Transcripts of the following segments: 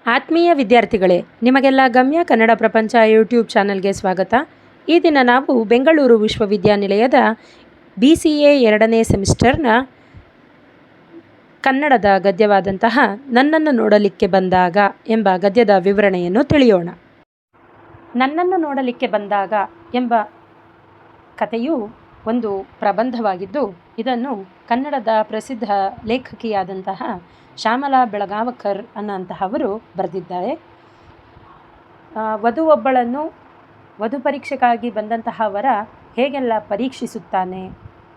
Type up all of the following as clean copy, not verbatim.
ಆತ್ಮೀಯ ವಿದ್ಯಾರ್ಥಿಗಳೇ, ನಿಮಗೆಲ್ಲ ಗಮ್ಯ ಕನ್ನಡ ಪ್ರಪಂಚ ಯೂಟ್ಯೂಬ್ ಚಾನಲ್ಗೆ ಸ್ವಾಗತ. ಈ ದಿನ ನಾವು ಬೆಂಗಳೂರು ವಿಶ್ವವಿದ್ಯಾನಿಲಯದ BCA 2ನೇ ಸೆಮಿಸ್ಟರ್ನ ಕನ್ನಡದ ಗದ್ಯವಾದಂತಹ ನನ್ನನ್ನು ನೋಡಲಿಕ್ಕೆ ಬಂದಾಗ ಎಂಬ ಗದ್ಯದ ವಿವರಣೆಯನ್ನು ತಿಳಿಯೋಣ. ನನ್ನನ್ನು ನೋಡಲಿಕ್ಕೆ ಬಂದಾಗ ಎಂಬ ಕಥೆಯು ಒಂದು ಪ್ರಬಂಧವಾಗಿದ್ದು, ಇದನ್ನು ಕನ್ನಡದ ಪ್ರಸಿದ್ಧ ಲೇಖಕಿಯಾದಂತಹ ಶ್ಯಾಮಲಾ ಬೆಳಗಾವಕರ್ ಅನ್ನೋಂತಹವರು ಬರೆದಿದ್ದಾರೆ. ವಧುವೊಬ್ಬಳನ್ನು ವಧು ಪರೀಕ್ಷೆಗಾಗಿ ಬಂದಂತಹ ವರ ಹೇಗೆಲ್ಲ ಪರೀಕ್ಷಿಸುತ್ತಾನೆ,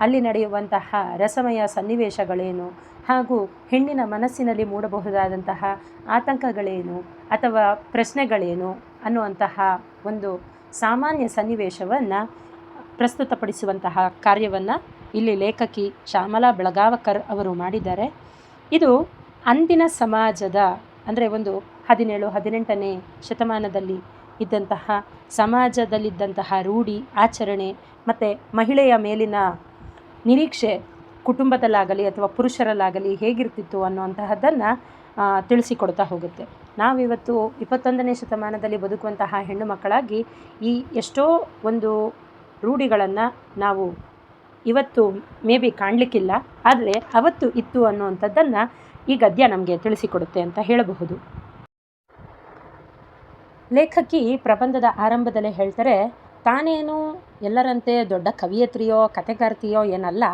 ಅಲ್ಲಿ ನಡೆಯುವಂತಹ ರಸಮಯ ಸನ್ನಿವೇಶಗಳೇನು, ಹಾಗೂ ಹೆಣ್ಣಿನ ಮನಸ್ಸಿನಲ್ಲಿ ಮೂಡಬಹುದಾದಂತಹ ಆತಂಕಗಳೇನು ಅಥವಾ ಪ್ರಶ್ನೆಗಳೇನು ಅನ್ನುವಂತಹ ಒಂದು ಸಾಮಾನ್ಯ ಸನ್ನಿವೇಶವನ್ನು ಪ್ರಸ್ತುತಪಡಿಸುವಂತಹ ಕಾರ್ಯವನ್ನು ಇಲ್ಲಿ ಲೇಖಕಿ ಶ್ಯಾಮಲಾ ಬೆಳಗಾವಕರ್ ಅವರು ಮಾಡಿದ್ದಾರೆ. ಇದು ಅಂದಿನ ಸಮಾಜದ ಅಂದರೆ ಒಂದು 17-18ನೇ ಶತಮಾನದಲ್ಲಿ ಇದ್ದಂತಹ ಸಮಾಜದಲ್ಲಿದ್ದಂತಹ ರೂಢಿ ಆಚರಣೆ ಮತ್ತು ಮಹಿಳೆಯ ಮೇಲಿನ ನಿರೀಕ್ಷೆ ಕುಟುಂಬದಲ್ಲಾಗಲಿ ಅಥವಾ ಪುರುಷರಲ್ಲಾಗಲಿ ಹೇಗಿರ್ತಿತ್ತು ಅನ್ನುವಂತಹದ್ದನ್ನು ತಿಳಿಸಿಕೊಡ್ತಾ ಹೋಗುತ್ತೆ. ನಾವಿವತ್ತು 21ನೇ ಶತಮಾನದಲ್ಲಿ ಬದುಕುವಂತಹ ಹೆಣ್ಣು ಮಕ್ಕಳಾಗಿ ಈ ಎಷ್ಟೋ ಒಂದು ರೂಢಿಗಳನ್ನು ನಾವು ಇವತ್ತು ಮೇ ಬಿ ಕಾಣಲಿಕ್ಕಿಲ್ಲ, ಆದರೆ ಅವತ್ತು ಇತ್ತು ಅನ್ನುವಂಥದ್ದನ್ನು ಈ ಗದ್ಯ ನಮಗೆ ತಿಳಿಸಿಕೊಡುತ್ತೆ ಅಂತ ಹೇಳಬಹುದು. ಲೇಖಕಿ ಪ್ರಬಂಧದ ಆರಂಭದಲ್ಲೇ ಹೇಳ್ತಾರೆ, ತಾನೇನು ಎಲ್ಲರಂತೆ ದೊಡ್ಡ ಕವಿಯತ್ರಿಯೋ ಕಥೆಗಾರ್ತಿಯೋ ಏನಲ್ಲ,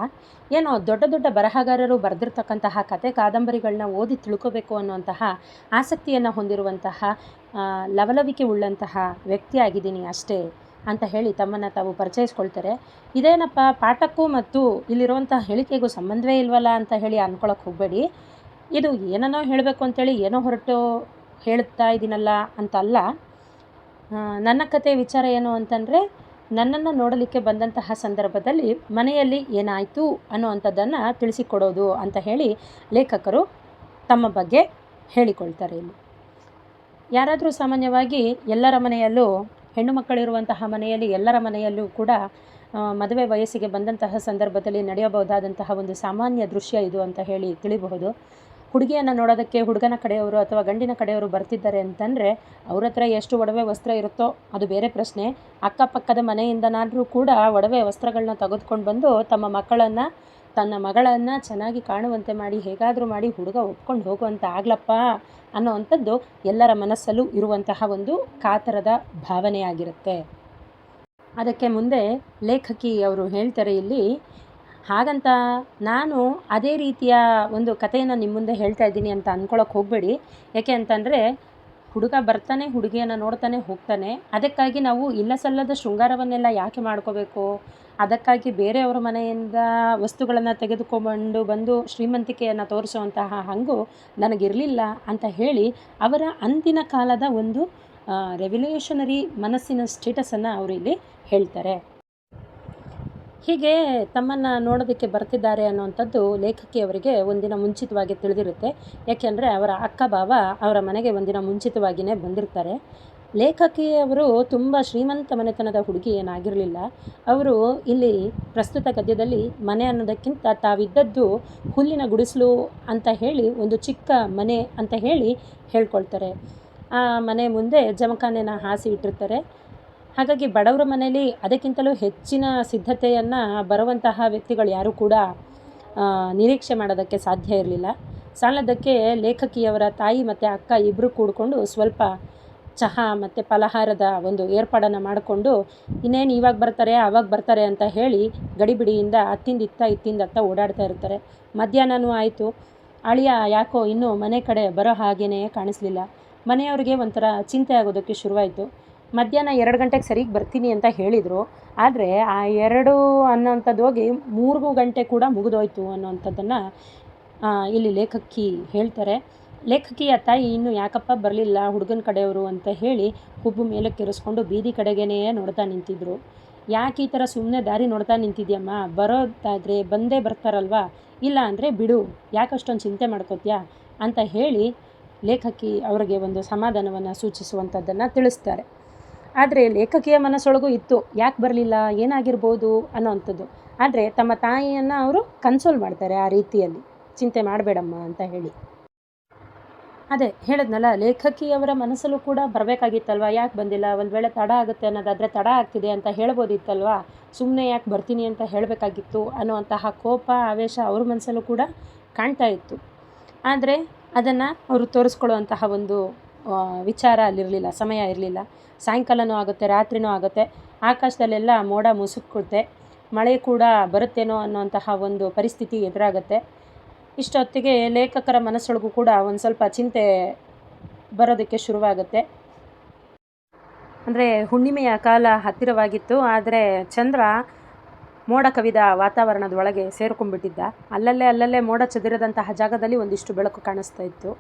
ಏನೋ ದೊಡ್ಡ ದೊಡ್ಡ ಬರಹಗಾರರು ಬರೆದಿರ್ತಕ್ಕಂತಹ ಕತೆ ಕಾದಂಬರಿಗಳನ್ನ ಓದಿ ತಿಳ್ಕೋಬೇಕು ಅನ್ನುವಂತಹ ಆಸಕ್ತಿಯನ್ನು ಹೊಂದಿರುವಂತಹ ಲವಲವಿಕೆ ಉಳ್ಳಂತಹ ವ್ಯಕ್ತಿಯಾಗಿದ್ದೀನಿ ಅಷ್ಟೇ ಅಂತ ಹೇಳಿ ತಮ್ಮನ್ನು ತಾವು ಪರಿಚಯಿಸ್ಕೊಳ್ತಾರೆ. ಇದೇನಪ್ಪ ಪಾಠಕ್ಕೂ ಮತ್ತು ಇಲ್ಲಿರುವಂಥ ಹೇಳಿಕೆಗೂ ಸಂಬಂಧವೇ ಇಲ್ವಲ್ಲ ಅಂತ ಹೇಳಿ ಅಂದ್ಕೊಳಕ್ಕೆ ಹೋಗಬೇಡಿ. ಇದು ಏನನ್ನೋ ಹೇಳಬೇಕು ಅಂತೇಳಿ ಏನೋ ಹೊರಟು ಹೇಳ್ತಾ ಇದ್ದೀನಲ್ಲ ಅಂತಲ್ಲ. ನನ್ನ ಕತೆ ವಿಚಾರ ಏನು ಅಂತಂದರೆ, ನನ್ನನ್ನು ನೋಡಲಿಕ್ಕೆ ಬಂದಂತಹ ಸಂದರ್ಭದಲ್ಲಿ ಮನೆಯಲ್ಲಿ ಏನಾಯಿತು ಅನ್ನುವಂಥದ್ದನ್ನು ತಿಳಿಸಿಕೊಡೋದು ಅಂತ ಹೇಳಿ ಲೇಖಕರು ತಮ್ಮ ಬಗ್ಗೆ ಹೇಳಿಕೊಳ್ತಾರೆ. ಇಲ್ಲಿ ಯಾರಾದರೂ ಸಾಮಾನ್ಯವಾಗಿ ಎಲ್ಲರ ಮನೆಯಲ್ಲೂ ಹೆಣ್ಣು ಮಕ್ಕಳಿರುವಂತಹ ಮನೆಯಲ್ಲಿ ಎಲ್ಲರ ಮನೆಯಲ್ಲೂ ಕೂಡ ಮದುವೆ ವಯಸ್ಸಿಗೆ ಬಂದಂತಹ ಸಂದರ್ಭದಲ್ಲಿ ನಡೆಯಬಹುದಾದಂತಹ ಒಂದು ಸಾಮಾನ್ಯ ದೃಶ್ಯ ಇದು ಅಂತ ಹೇಳಿ ತಿಳಿಬಹುದು. ಹುಡುಗಿಯನ್ನು ನೋಡೋದಕ್ಕೆ ಹುಡುಗನ ಕಡೆಯವರು ಅಥವಾ ಗಂಡಿನ ಕಡೆಯವರು ಬರ್ತಿದ್ದಾರೆ ಅಂತಂದರೆ ಅವ್ರ ಹತ್ರ ಎಷ್ಟು ಒಡವೆ ವಸ್ತ್ರ ಇರುತ್ತೋ ಅದು ಬೇರೆ ಪ್ರಶ್ನೆ. ಅಕ್ಕಪಕ್ಕದ ಮನೆಯಿಂದನಾದರೂ ಕೂಡ ಒಡವೆ ವಸ್ತ್ರಗಳನ್ನ ತೆಗೆದುಕೊಂಡು ಬಂದು ತನ್ನ ಮಗಳನ್ನು ಚೆನ್ನಾಗಿ ಕಾಣುವಂತೆ ಮಾಡಿ ಹೇಗಾದರೂ ಮಾಡಿ ಹುಡುಗ ಒಪ್ಕೊಂಡು ಹೋಗುವಂಥ ಆಗ್ಲಪ್ಪ ಅನ್ನೋವಂಥದ್ದು ಎಲ್ಲರ ಮನಸ್ಸಲ್ಲೂ ಇರುವಂತಹ ಒಂದು ಕಾತರದ ಭಾವನೆಯಾಗಿರುತ್ತೆ. ಅದಕ್ಕೆ ಮುಂದೆ ಲೇಖಕಿ ಅವರು ಹೇಳ್ತಾರೆ ಇಲ್ಲಿ, ಹಾಗಂತ ನಾನು ಅದೇ ರೀತಿಯ ಒಂದು ಕಥೆಯನ್ನು ನಿಮ್ಮ ಮುಂದೆ ಹೇಳ್ತಾ ಇದ್ದೀನಿ ಅಂತ ಅಂದ್ಕೊಳಕ್ಕೆ ಹೋಗಬೇಡಿ. ಯಾಕೆ ಅಂತಂದರೆ, ಹುಡುಗ ಬರ್ತಾನೆ, ಹುಡುಗಿಯನ್ನು ನೋಡ್ತಾನೆ, ಹೋಗ್ತಾನೆ. ಅದಕ್ಕಾಗಿ ನಾವು ಇಲ್ಲ ಸಲ್ಲದ ಶೃಂಗಾರವನ್ನೆಲ್ಲ ಯಾಕೆ ಮಾಡ್ಕೋಬೇಕು? ಅದಕ್ಕಾಗಿ ಬೇರೆಯವರ ಮನೆಯಿಂದ ವಸ್ತುಗಳನ್ನು ತೆಗೆದುಕೊಂಡು ಬಂದು ಶ್ರೀಮಂತಿಕೆಯನ್ನು ತೋರಿಸುವಂತಹ ಹಂಗು ನನಗಿರಲಿಲ್ಲ ಅಂತ ಹೇಳಿ ಅವರ ಅಂದಿನ ಕಾಲದ ಒಂದು ರೆವಲ್ಯೂಷನರಿ ಮನಸ್ಸಿನ ಸ್ಟೇಟಸನ್ನು ಅವರು ಇಲ್ಲಿ ಹೇಳ್ತಾರೆ. ಹೀಗೆ ತಮ್ಮನ್ನು ನೋಡೋದಕ್ಕೆ ಬರ್ತಿದ್ದಾರೆ ಅನ್ನುವಂಥದ್ದು ಲೇಖಕಿಯವರಿಗೆ ಒಂದಿನ ಮುಂಚಿತವಾಗಿ ತಿಳಿದಿರುತ್ತೆ. ಯಾಕೆಂದರೆ ಅವರ ಅಕ್ಕ ಭಾವ ಅವರ ಮನೆಗೆ ಒಂದಿನ ಮುಂಚಿತವಾಗಿಯೇ ಬಂದಿರ್ತಾರೆ. ಲೇಖಕಿಯವರು ತುಂಬ ಶ್ರೀಮಂತ ಮನೆತನದ ಹುಡುಗಿ ಏನಾಗಿರಲಿಲ್ಲ. ಅವರು ಇಲ್ಲಿ ಪ್ರಸ್ತುತ ಗದ್ಯದಲ್ಲಿ ಮನೆ ಅನ್ನೋದಕ್ಕಿಂತ ತಾವಿದ್ದದ್ದು ಹುಲ್ಲಿನ ಗುಡಿಸಲು ಅಂತ ಹೇಳಿ ಒಂದು ಚಿಕ್ಕ ಮನೆ ಅಂತ ಹೇಳಿ ಹೇಳ್ಕೊಳ್ತಾರೆ. ಆ ಮನೆ ಮುಂದೆ ಜಮಖಾನೆನ ಹಾಸಿ ಇಟ್ಟಿರ್ತಾರೆ. ಹಾಗಾಗಿ ಬಡವರ ಮನೆಯಲ್ಲಿ ಅದಕ್ಕಿಂತಲೂ ಹೆಚ್ಚಿನ ಸಿದ್ಧತೆಯನ್ನು ಬರುವಂತಹ ವ್ಯಕ್ತಿಗಳು ಯಾರೂ ಕೂಡ ನಿರೀಕ್ಷೆ ಮಾಡೋದಕ್ಕೆ ಸಾಧ್ಯ ಇರಲಿಲ್ಲ. ಸಾಲದಕ್ಕೆ ಲೇಖಕಿಯವರ ತಾಯಿ ಮತ್ತು ಅಕ್ಕ ಇಬ್ಬರು ಕೂಡಿಕೊಂಡು ಸ್ವಲ್ಪ ಚಹಾ ಮತ್ತು ಫಲಹಾರದ ಒಂದು ಏರ್ಪಾಡನ್ನು ಮಾಡಿಕೊಂಡು ಇನ್ನೇನು ಇವಾಗ ಬರ್ತಾರೆ ಆವಾಗ ಬರ್ತಾರೆ ಅಂತ ಹೇಳಿ ಗಡಿಬಿಡಿಯಿಂದ ಇತ್ತಿಂದತ್ತ ಓಡಾಡ್ತಾ ಇರ್ತಾರೆ. ಮಧ್ಯಾಹ್ನವೂ ಆಯಿತು. ಅಳಿಯ ಯಾಕೋ ಇನ್ನೂ ಮನೆ ಕಡೆ ಬರೋ ಹಾಗೇ ಕಾಣಿಸ್ಲಿಲ್ಲ. ಮನೆಯವ್ರಿಗೆ ಒಂಥರ ಚಿಂತೆ ಆಗೋದಕ್ಕೆ ಶುರುವಾಯಿತು. ಮಧ್ಯಾಹ್ನ 2 ಗಂಟೆಗೆ ಸರಿಗೆ ಬರ್ತೀನಿ ಅಂತ ಹೇಳಿದರು. ಆದರೆ ಆ 2 ಅನ್ನೋಂಥದ್ದು ಹೋಗಿ 3 ಗಂಟೆ ಕೂಡ ಮುಗಿದೋಯ್ತು ಅನ್ನೋವಂಥದ್ದನ್ನು ಇಲ್ಲಿ ಲೇಖಕಿ ಹೇಳ್ತಾರೆ. ಲೇಖಕಿಯ ತಾಯಿ ಇನ್ನೂ ಯಾಕಪ್ಪ ಬರಲಿಲ್ಲ ಹುಡುಗನ ಕಡೆಯವರು ಅಂತ ಹೇಳಿ ಹುಬ್ಬು ಮೇಲೆ ಕೆರೆಸ್ಕೊಂಡು ಬೀದಿ ಕಡೆಗೇ ನೋಡ್ತಾ ನಿಂತಿದ್ರು. ಯಾಕೆ ಈ ಥರ ಸುಮ್ಮನೆ ದಾರಿ ನೋಡ್ತಾ ನಿಂತಿದ್ಯಮ್ಮ? ಬರೋದಾದರೆ ಬಂದೇ ಬರ್ತಾರಲ್ವಾ, ಇಲ್ಲ ಅಂದರೆ ಬಿಡು, ಯಾಕಷ್ಟೊಂದು ಚಿಂತೆ ಮಾಡ್ಕೋತೀಯಾ ಅಂತ ಹೇಳಿ ಲೇಖಕಿ ಅವರಿಗೆ ಒಂದು ಸಮಾಧಾನವನ್ನು ಸೂಚಿಸುವಂಥದ್ದನ್ನು ತಿಳಿಸ್ತಾರೆ. ಆದರೆ ಲೇಖಕಿಯ ಮನಸ್ಸೊಳಗೂ ಇತ್ತು, ಯಾಕೆ ಬರಲಿಲ್ಲ, ಏನಾಗಿರ್ಬೋದು ಅನ್ನೋವಂಥದ್ದು. ಆದರೆ ತಮ್ಮ ತಾಯಿಯನ್ನು ಅವರು ಕನ್ಸೋಲ್ ಮಾಡ್ತಾರೆ ಆ ರೀತಿಯಲ್ಲಿ, ಚಿಂತೆ ಮಾಡಬೇಡಮ್ಮ ಅಂತ ಹೇಳಿ. ಅದೇ ಹೇಳಿದ್ನಲ್ಲ, ಲೇಖಕಿಯವರ ಮನಸ್ಸಲ್ಲೂ ಕೂಡ ಬರಬೇಕಾಗಿತ್ತಲ್ವ, ಯಾಕೆ ಬಂದಿಲ್ಲ, ಒಂದು ವೇಳೆ ತಡ ಆಗುತ್ತೆ ಅನ್ನೋದಾದರೆ ತಡ ಆಗ್ತಿದೆ ಅಂತ ಹೇಳ್ಬೋದಿತ್ತಲ್ವ, ಸುಮ್ಮನೆ ಯಾಕೆ ಬರ್ತೀನಿ ಅಂತ ಹೇಳಬೇಕಾಗಿತ್ತು ಅನ್ನುವಂತಹ ಕೋಪ ಆವೇಶ ಅವ್ರ ಮನಸ್ಸಲ್ಲೂ ಕೂಡ ಕಾಣ್ತಾ ಇತ್ತು. ಆದರೆ ಅದನ್ನು ಅವರು ತೋರಿಸ್ಕೊಳ್ಳುವಂತಹ ಒಂದು ವಿಚಾರ ಅಲ್ಲಿರಲಿಲ್ಲ, ಸಮಯ ಇರಲಿಲ್ಲ. ಸಾಯಂಕಾಲನೂ ಆಗುತ್ತೆ, ರಾತ್ರಿನೂ ಆಗುತ್ತೆ, ಆಕಾಶದಲ್ಲೆಲ್ಲ ಮೋಡ ಮುಸುಕುತ್ತೆ, ಮಳೆ ಕೂಡ ಬರುತ್ತೇನೋ ಅನ್ನುವಂತಹ ಒಂದು ಪರಿಸ್ಥಿತಿ ಎದುರಾಗುತ್ತೆ. ಇಷ್ಟೊತ್ತಿಗೆ ಲೇಖಕರ ಮನಸ್ಸೊಳಗೂ ಕೂಡ ಒಂದು ಸ್ವಲ್ಪ ಚಿಂತೆ ಬರೋದಕ್ಕೆ ಶುರುವಾಗುತ್ತೆ. ಅಂದರೆ ಹುಣ್ಣಿಮೆಯ ಕಾಲ ಹತ್ತಿರವಾಗಿತ್ತು, ಆದರೆ ಚಂದ್ರ ಮೋಡ ಕವಿದ ವಾತಾವರಣದ ಒಳಗೆ ಸೇರ್ಕೊಂಡ್ಬಿಟ್ಟಿದ್ದ. ಅಲ್ಲಲ್ಲೇ ಮೋಡ ಚದುರಿದಂತಹ ಜಾಗದಲ್ಲಿ ಒಂದಿಷ್ಟು ಬೆಳಕು ಕಾಣಿಸ್ತಾ ಇತ್ತು.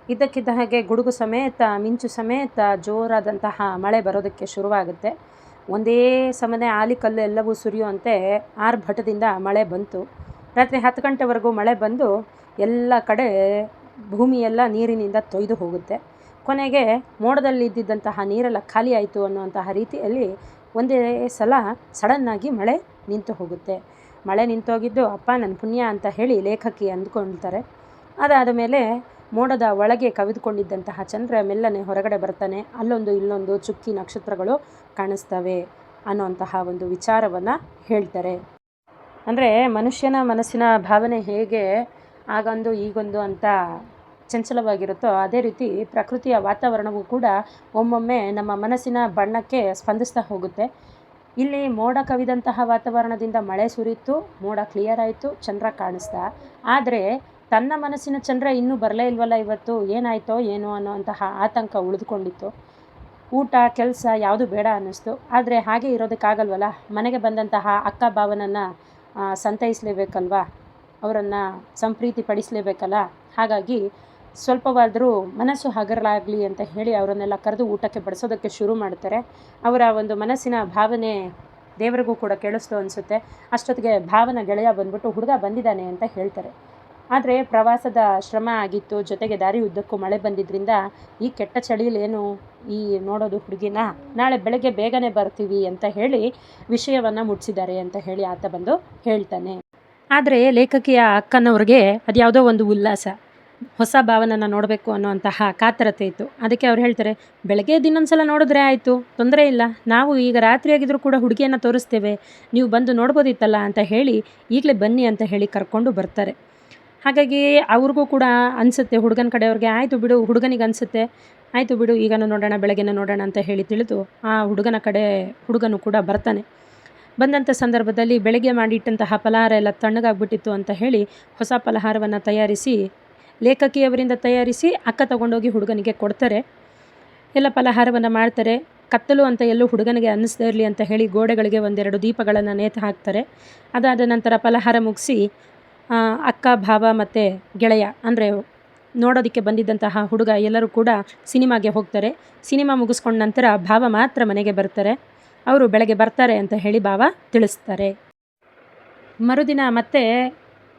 ಇದ್ದಕ್ಕಿದ್ದ ಹಾಗೆ ಗುಡುಗು ಸಮೇತ ಮಿಂಚು ಸಮೇತ ಜೋರಾದಂತಹ ಮಳೆ ಬರೋದಕ್ಕೆ ಶುರುವಾಗುತ್ತೆ. ಒಂದೇ ಸಮನೆ ಆಲಿಕಲ್ಲು ಎಲ್ಲವೂ ಸುರಿಯುವಂತೆ ಆರ್ಭಟದಿಂದ ಮಳೆ ಬಂತು. ರಾತ್ರಿ 10 ಗಂಟೆವರೆಗೂ ಮಳೆ ಬಂದು ಎಲ್ಲ ಕಡೆ ಭೂಮಿಯೆಲ್ಲ ನೀರಿನಿಂದ ತೊಯ್ದು ಹೋಗುತ್ತೆ. ಕೊನೆಗೆ ಮೋಡದಲ್ಲಿ ಇದ್ದಿದ್ದಂತಹ ನೀರೆಲ್ಲ ಖಾಲಿ ಆಯಿತು ಅನ್ನುವಂತಹ ರೀತಿಯಲ್ಲಿ ಒಂದೇ ಸಲ ಸಡನ್ನಾಗಿ ಮಳೆ ನಿಂತು ಹೋಗುತ್ತೆ. ಮಳೆ ನಿಂತೋಗಿದ್ದು ಅಪ್ಪ ನನ್ನ ಪುಣ್ಯ ಅಂತ ಹೇಳಿ ಲೇಖಕಿ ಅಂದ್ಕೊಳ್ತಾರೆ. ಅದಾದ ಮೇಲೆ ಮೋಡದ ಒಳಗೆ ಕವಿದುಕೊಂಡಿದ್ದಂತಹ ಚಂದ್ರ ಮೆಲ್ಲನೆ ಹೊರಗಡೆ ಬರ್ತಾನೆ. ಅಲ್ಲೊಂದು ಇಲ್ಲೊಂದು ಚುಕ್ಕಿ ನಕ್ಷತ್ರಗಳು ಕಾಣಿಸ್ತವೆ ಅನ್ನುವಂತಹ ಒಂದು ವಿಚಾರವನ್ನು ಹೇಳ್ತಾರೆ. ಅಂದರೆ ಮನುಷ್ಯನ ಮನಸ್ಸಿನ ಭಾವನೆ ಹೇಗೆ ಆಗೊಂದು ಈಗೊಂದು ಅಂತ ಚಂಚಲವಾಗಿರುತ್ತೋ, ಅದೇ ರೀತಿ ಪ್ರಕೃತಿಯ ವಾತಾವರಣವೂ ಕೂಡ ಒಮ್ಮೊಮ್ಮೆ ನಮ್ಮ ಮನಸ್ಸಿನ ಬಣ್ಣಕ್ಕೆ ಸ್ಪಂದಿಸ್ತಾ ಹೋಗುತ್ತೆ. ಇಲ್ಲಿ ಮೋಡ ಕವಿದಂತಹ ವಾತಾವರಣದಿಂದ ಮಳೆ ಸುರಿಯಿತು, ಮೋಡ ಕ್ಲಿಯರ್ ಆಯಿತು, ಚಂದ್ರ ಕಾಣಿಸ್ತಾ. ಆದರೆ ತನ್ನ ಮನಸ್ಸಿನ ಚಂದ್ರ ಇನ್ನೂ ಬರಲೇ ಇಲ್ವಲ್ಲ, ಇವತ್ತು ಏನಾಯ್ತೋ ಏನೋ ಅನ್ನೋಂತಹ ಆತಂಕ ಉಳಿದುಕೊಂಡಿತ್ತು. ಊಟ ಕೆಲಸ ಯಾವುದು ಬೇಡ ಅನ್ನಿಸ್ತು. ಆದರೆ ಹಾಗೆ ಇರೋದಕ್ಕಾಗಲ್ವಲ್ಲ, ಮನೆಗೆ ಬಂದಂತಹ ಅಕ್ಕ ಭಾವನನ್ನು ಸಂತೈಸಲೇಬೇಕಲ್ವ, ಅವರನ್ನು ಸಂಪ್ರೀತಿ ಪಡಿಸಲೇಬೇಕಲ್ಲ. ಹಾಗಾಗಿ ಸ್ವಲ್ಪವಾದರೂ ಮನಸ್ಸು ಹಗರಲಾಗಲಿ ಅಂತ ಹೇಳಿ ಅವರನ್ನೆಲ್ಲ ಕರೆದು ಊಟಕ್ಕೆ ಬಡಿಸೋದಕ್ಕೆ ಶುರು ಮಾಡ್ತಾರೆ. ಅವರ ಒಂದು ಮನಸ್ಸಿನ ಭಾವನೆ ದೇವರಿಗೂ ಕೂಡ ಕೇಳಿಸ್ತು ಅನಿಸುತ್ತೆ. ಅಷ್ಟೊತ್ತಿಗೆ ಭಾವನ ಗೆಳೆಯ ಬಂದ್ಬಿಟ್ಟು ಹುಡುಗ ಬಂದಿದ್ದಾನೆ ಅಂತ ಹೇಳ್ತಾರೆ. ಆದರೆ ಪ್ರವಾಸದ ಶ್ರಮ ಆಗಿತ್ತು, ಜೊತೆಗೆ ದಾರಿ ಉದ್ದಕ್ಕೂ ಮಳೆ ಬಂದಿದ್ದರಿಂದ ಈ ಕೆಟ್ಟ ಚಳಿಲೇನು ಈ ನೋಡೋದು ಹುಡುಗಿನ, ನಾಳೆ ಬೆಳಗ್ಗೆ ಬೇಗನೆ ಬರ್ತೀವಿ ಅಂತ ಹೇಳಿ ವಿಷಯವನ್ನು ಮುಟ್ಟಿಸಿದ್ದಾರೆ ಅಂತ ಹೇಳಿ ಆತ ಬಂದು ಹೇಳ್ತಾನೆ. ಆದರೆ ಲೇಖಕಿಯ ಅಕ್ಕನವ್ರಿಗೆ ಅದು ಯಾವುದೋ ಒಂದು ಉಲ್ಲಾಸ, ಹೊಸ ಭಾವನನ್ನು ನೋಡಬೇಕು ಅನ್ನೋಂತಹ ಕಾತರತೆ ಇತ್ತು. ಅದಕ್ಕೆ ಅವ್ರು ಹೇಳ್ತಾರೆ, ಬೆಳಗ್ಗೆ ಇನ್ನೊಂದ್ಸಲ ನೋಡಿದ್ರೆ ಆಯಿತು, ತೊಂದರೆ ಇಲ್ಲ, ನಾವು ಈಗ ರಾತ್ರಿ ಆಗಿದ್ರೂ ಕೂಡ ಹುಡುಗಿಯನ್ನು ತೋರಿಸ್ತೇವೆ, ನೀವು ಬಂದು ನೋಡ್ಬೋದಿತ್ತಲ್ಲ ಅಂತ ಹೇಳಿ ಈಗಲೇ ಬನ್ನಿ ಅಂತ ಹೇಳಿ ಕರ್ಕೊಂಡು ಬರ್ತಾರೆ. ಹಾಗಾಗಿ ಅವ್ರಿಗೂ ಕೂಡ ಅನಿಸುತ್ತೆ, ಹುಡುಗನ ಕಡೆಯವ್ರಿಗೆ ಆಯಿತು ಬಿಡು, ಹುಡುಗನಿಗೆ ಅನಿಸುತ್ತೆ ಆಯಿತು ಬಿಡು ಈಗನೂ ನೋಡೋಣ ಬೆಳಗ್ಗೆನೂ ನೋಡೋಣ ಅಂತ ಹೇಳಿ ತಿಳಿದು ಆ ಹುಡುಗನ ಕಡೆ ಹುಡುಗನು ಕೂಡ ಬರ್ತಾನೆ. ಬಂದಂಥ ಸಂದರ್ಭದಲ್ಲಿ ಬೆಳಗ್ಗೆ ಮಾಡಿಟ್ಟಂತಹ ಫಲಹಾರ ಎಲ್ಲ ತಣ್ಣಗಾಗ್ಬಿಟ್ಟಿತ್ತು ಅಂತ ಹೇಳಿ ಹೊಸ ಫಲಹಾರವನ್ನು ತಯಾರಿಸಿ, ಲೇಖಕಿಯವರಿಂದ ತಯಾರಿಸಿ ಅಕ್ಕ ತಗೊಂಡೋಗಿ ಹುಡುಗನಿಗೆ ಕೊಡ್ತಾರೆ. ಎಲ್ಲ ಫಲಹಾರವನ್ನು ಮಾಡ್ತಾರೆ. ಕತ್ತಲು ಅಂತ ಎಲ್ಲೂ ಹುಡುಗನಿಗೆ ಅನ್ನಿಸ್ತಾ ಇರಲಿ ಅಂತ ಹೇಳಿ ಗೋಡೆಗಳಿಗೆ ಒಂದೆರಡು ದೀಪಗಳನ್ನು ನೇತು ಹಾಕ್ತಾರೆ. ಅದಾದ ನಂತರ ಫಲಹಾರ ಮುಗಿಸಿ ಅಕ್ಕ ಭಾವ ಮತ್ತು ಗೆಳೆಯ ಅಂದರೆ ನೋಡೋದಕ್ಕೆ ಬಂದಿದ್ದಂತಹ ಹುಡುಗ ಎಲ್ಲರೂ ಕೂಡ ಸಿನಿಮಾಗೆ ಹೋಗ್ತಾರೆ. ಸಿನಿಮಾ ಮುಗಿಸ್ಕೊಂಡ ನಂತರ ಭಾವ ಮಾತ್ರ ಮನೆಗೆ ಬರ್ತಾರೆ. ಅವರು ಬೆಳಗ್ಗೆ ಬರ್ತಾರೆ ಅಂತ ಹೇಳಿ ಭಾವ ತಿಳಿಸ್ತಾರೆ. ಮರುದಿನ ಮತ್ತೆ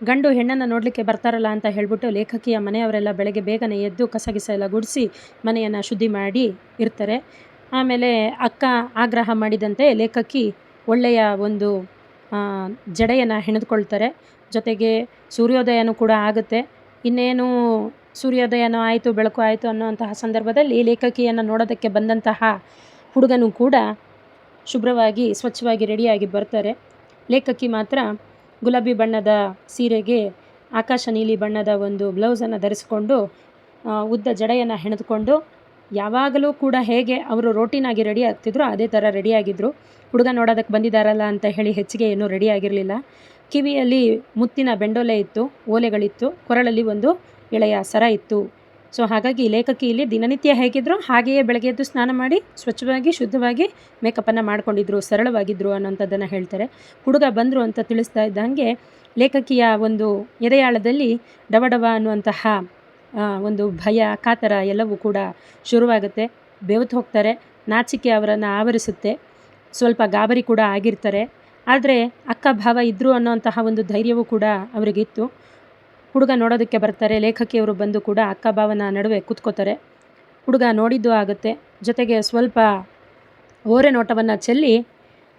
ಗಂಡು ಹೆಣ್ಣನ್ನು ನೋಡಲಿಕ್ಕೆ ಬರ್ತಾರಲ್ಲ ಅಂತ ಹೇಳ್ಬಿಟ್ಟು ಲೇಖಕಿಯ ಮನೆಯವರೆಲ್ಲ ಬೆಳಗ್ಗೆ ಬೇಗನೆ ಎದ್ದು ಕಸಗಿಸ ಎಲ್ಲ ಗುಡಿಸಿ ಮನೆಯನ್ನು ಶುದ್ಧಿ ಮಾಡಿ ಇರ್ತಾರೆ. ಆಮೇಲೆ ಅಕ್ಕ ಆಗ್ರಹ ಮಾಡಿದಂತೆ ಲೇಖಕಿ ಒಳ್ಳೆಯ ಒಂದು ಜಡೆಯನ್ನು ಹೆಣೆದುಕೊಳ್ತಾರೆ. ಜೊತೆಗೆ ಸೂರ್ಯೋದಯನೂ ಕೂಡ ಆಗುತ್ತೆ. ಇನ್ನೇನು ಸೂರ್ಯೋದಯನೂ ಆಯಿತು, ಬೆಳಕು ಆಯಿತು ಅನ್ನೋಂತಹ ಸಂದರ್ಭದಲ್ಲಿ ಲೇಖಕಿಯನ್ನು ನೋಡೋದಕ್ಕೆ ಬಂದಂತಹ ಹುಡುಗನೂ ಕೂಡ ಶುಭ್ರವಾಗಿ ಸ್ವಚ್ಛವಾಗಿ ರೆಡಿಯಾಗಿ ಬರ್ತಾರೆ. ಲೇಖಕಿ ಮಾತ್ರ ಗುಲಾಬಿ ಬಣ್ಣದ ಸೀರೆಗೆ ಆಕಾಶ ನೀಲಿ ಬಣ್ಣದ ಒಂದು ಬ್ಲೌಸನ್ನು ಧರಿಸಿಕೊಂಡು ಉದ್ದ ಜಡೆಯನ್ನು ಹೆಣೆದುಕೊಂಡು ಯಾವಾಗಲೂ ಕೂಡ ಹೇಗೆ ಅವರು ರೋಟೀನಾಗಿ ರೆಡಿ ಆಗ್ತಿದ್ರು ಅದೇ ಥರ ರೆಡಿಯಾಗಿದ್ದರು. ಹುಡುಗ ನೋಡೋದಕ್ಕೆ ಬಂದಿದ್ದಾರಲ್ಲ ಅಂತ ಹೇಳಿ ಹೆಚ್ಚಿಗೆ ಏನೂ ರೆಡಿ ಆಗಿರಲಿಲ್ಲ. ಕಿವಿಯಲ್ಲಿ ಮುತ್ತಿನ ಬೆಂಡೋಲೆ ಇತ್ತು, ಓಲೆಗಳಿತ್ತು, ಕೊರಳಲ್ಲಿ ಒಂದು ಎಳೆಯ ಸರ ಇತ್ತು. ಸೊ ಹಾಗಾಗಿ ಲೇಖಕಿ ಇಲ್ಲಿ ದಿನನಿತ್ಯ ಹೇಗಿದ್ರು ಹಾಗೆಯೇ ಬೆಳಗ್ಗೆ ಎದ್ದು ಸ್ನಾನ ಮಾಡಿ ಸ್ವಚ್ಛವಾಗಿ ಶುದ್ಧವಾಗಿ ಮೇಕಪ್ಪನ್ನು ಮಾಡ್ಕೊಂಡಿದ್ರು, ಸರಳವಾಗಿದ್ದರು ಅನ್ನೋಂಥದ್ದನ್ನು ಹೇಳ್ತಾರೆ. ಹುಡುಗ ಬಂದರು ಅಂತ ತಿಳಿಸ್ತಾ ಇದ್ದಂಗೆ ಲೇಖಕಿಯ ಒಂದು ಎದೆಯಾಳದಲ್ಲಿ ಡವಡವ ಅನ್ನುವಂತಹ ಒಂದು ಭಯ ಕಾತರ ಎಲ್ಲವೂ ಕೂಡ ಶುರುವಾಗುತ್ತೆ. ಬೆವತ್ತು ಹೋಗ್ತಾರೆ. ನಾಚಿಕೆ ಅವರನ್ನು ಆವರಿಸುತ್ತೆ. ಸ್ವಲ್ಪ ಗಾಬರಿ ಕೂಡ ಆಗಿರ್ತಾರೆ. ಆದರೆ ಅಕ್ಕ ಭಾವ ಇದ್ದರು ಅನ್ನೋಂತಹ ಒಂದು ಧೈರ್ಯವೂ ಕೂಡ ಅವರಿಗಿತ್ತು. ಹುಡುಗ ನೋಡೋದಕ್ಕೆ ಬರ್ತಾರೆ. ಲೇಖಕಿಯವರು ಬಂದು ಕೂಡ ಅಕ್ಕ ಭಾವನ ನಡುವೆ ಕೂತ್ಕೋತಾರೆ. ಹುಡುಗ ನೋಡಿದ್ದು ಆಗುತ್ತೆ. ಜೊತೆಗೆ ಸ್ವಲ್ಪ ಓರೆ ನೋಟವನ್ನು ಚೆಲ್ಲಿ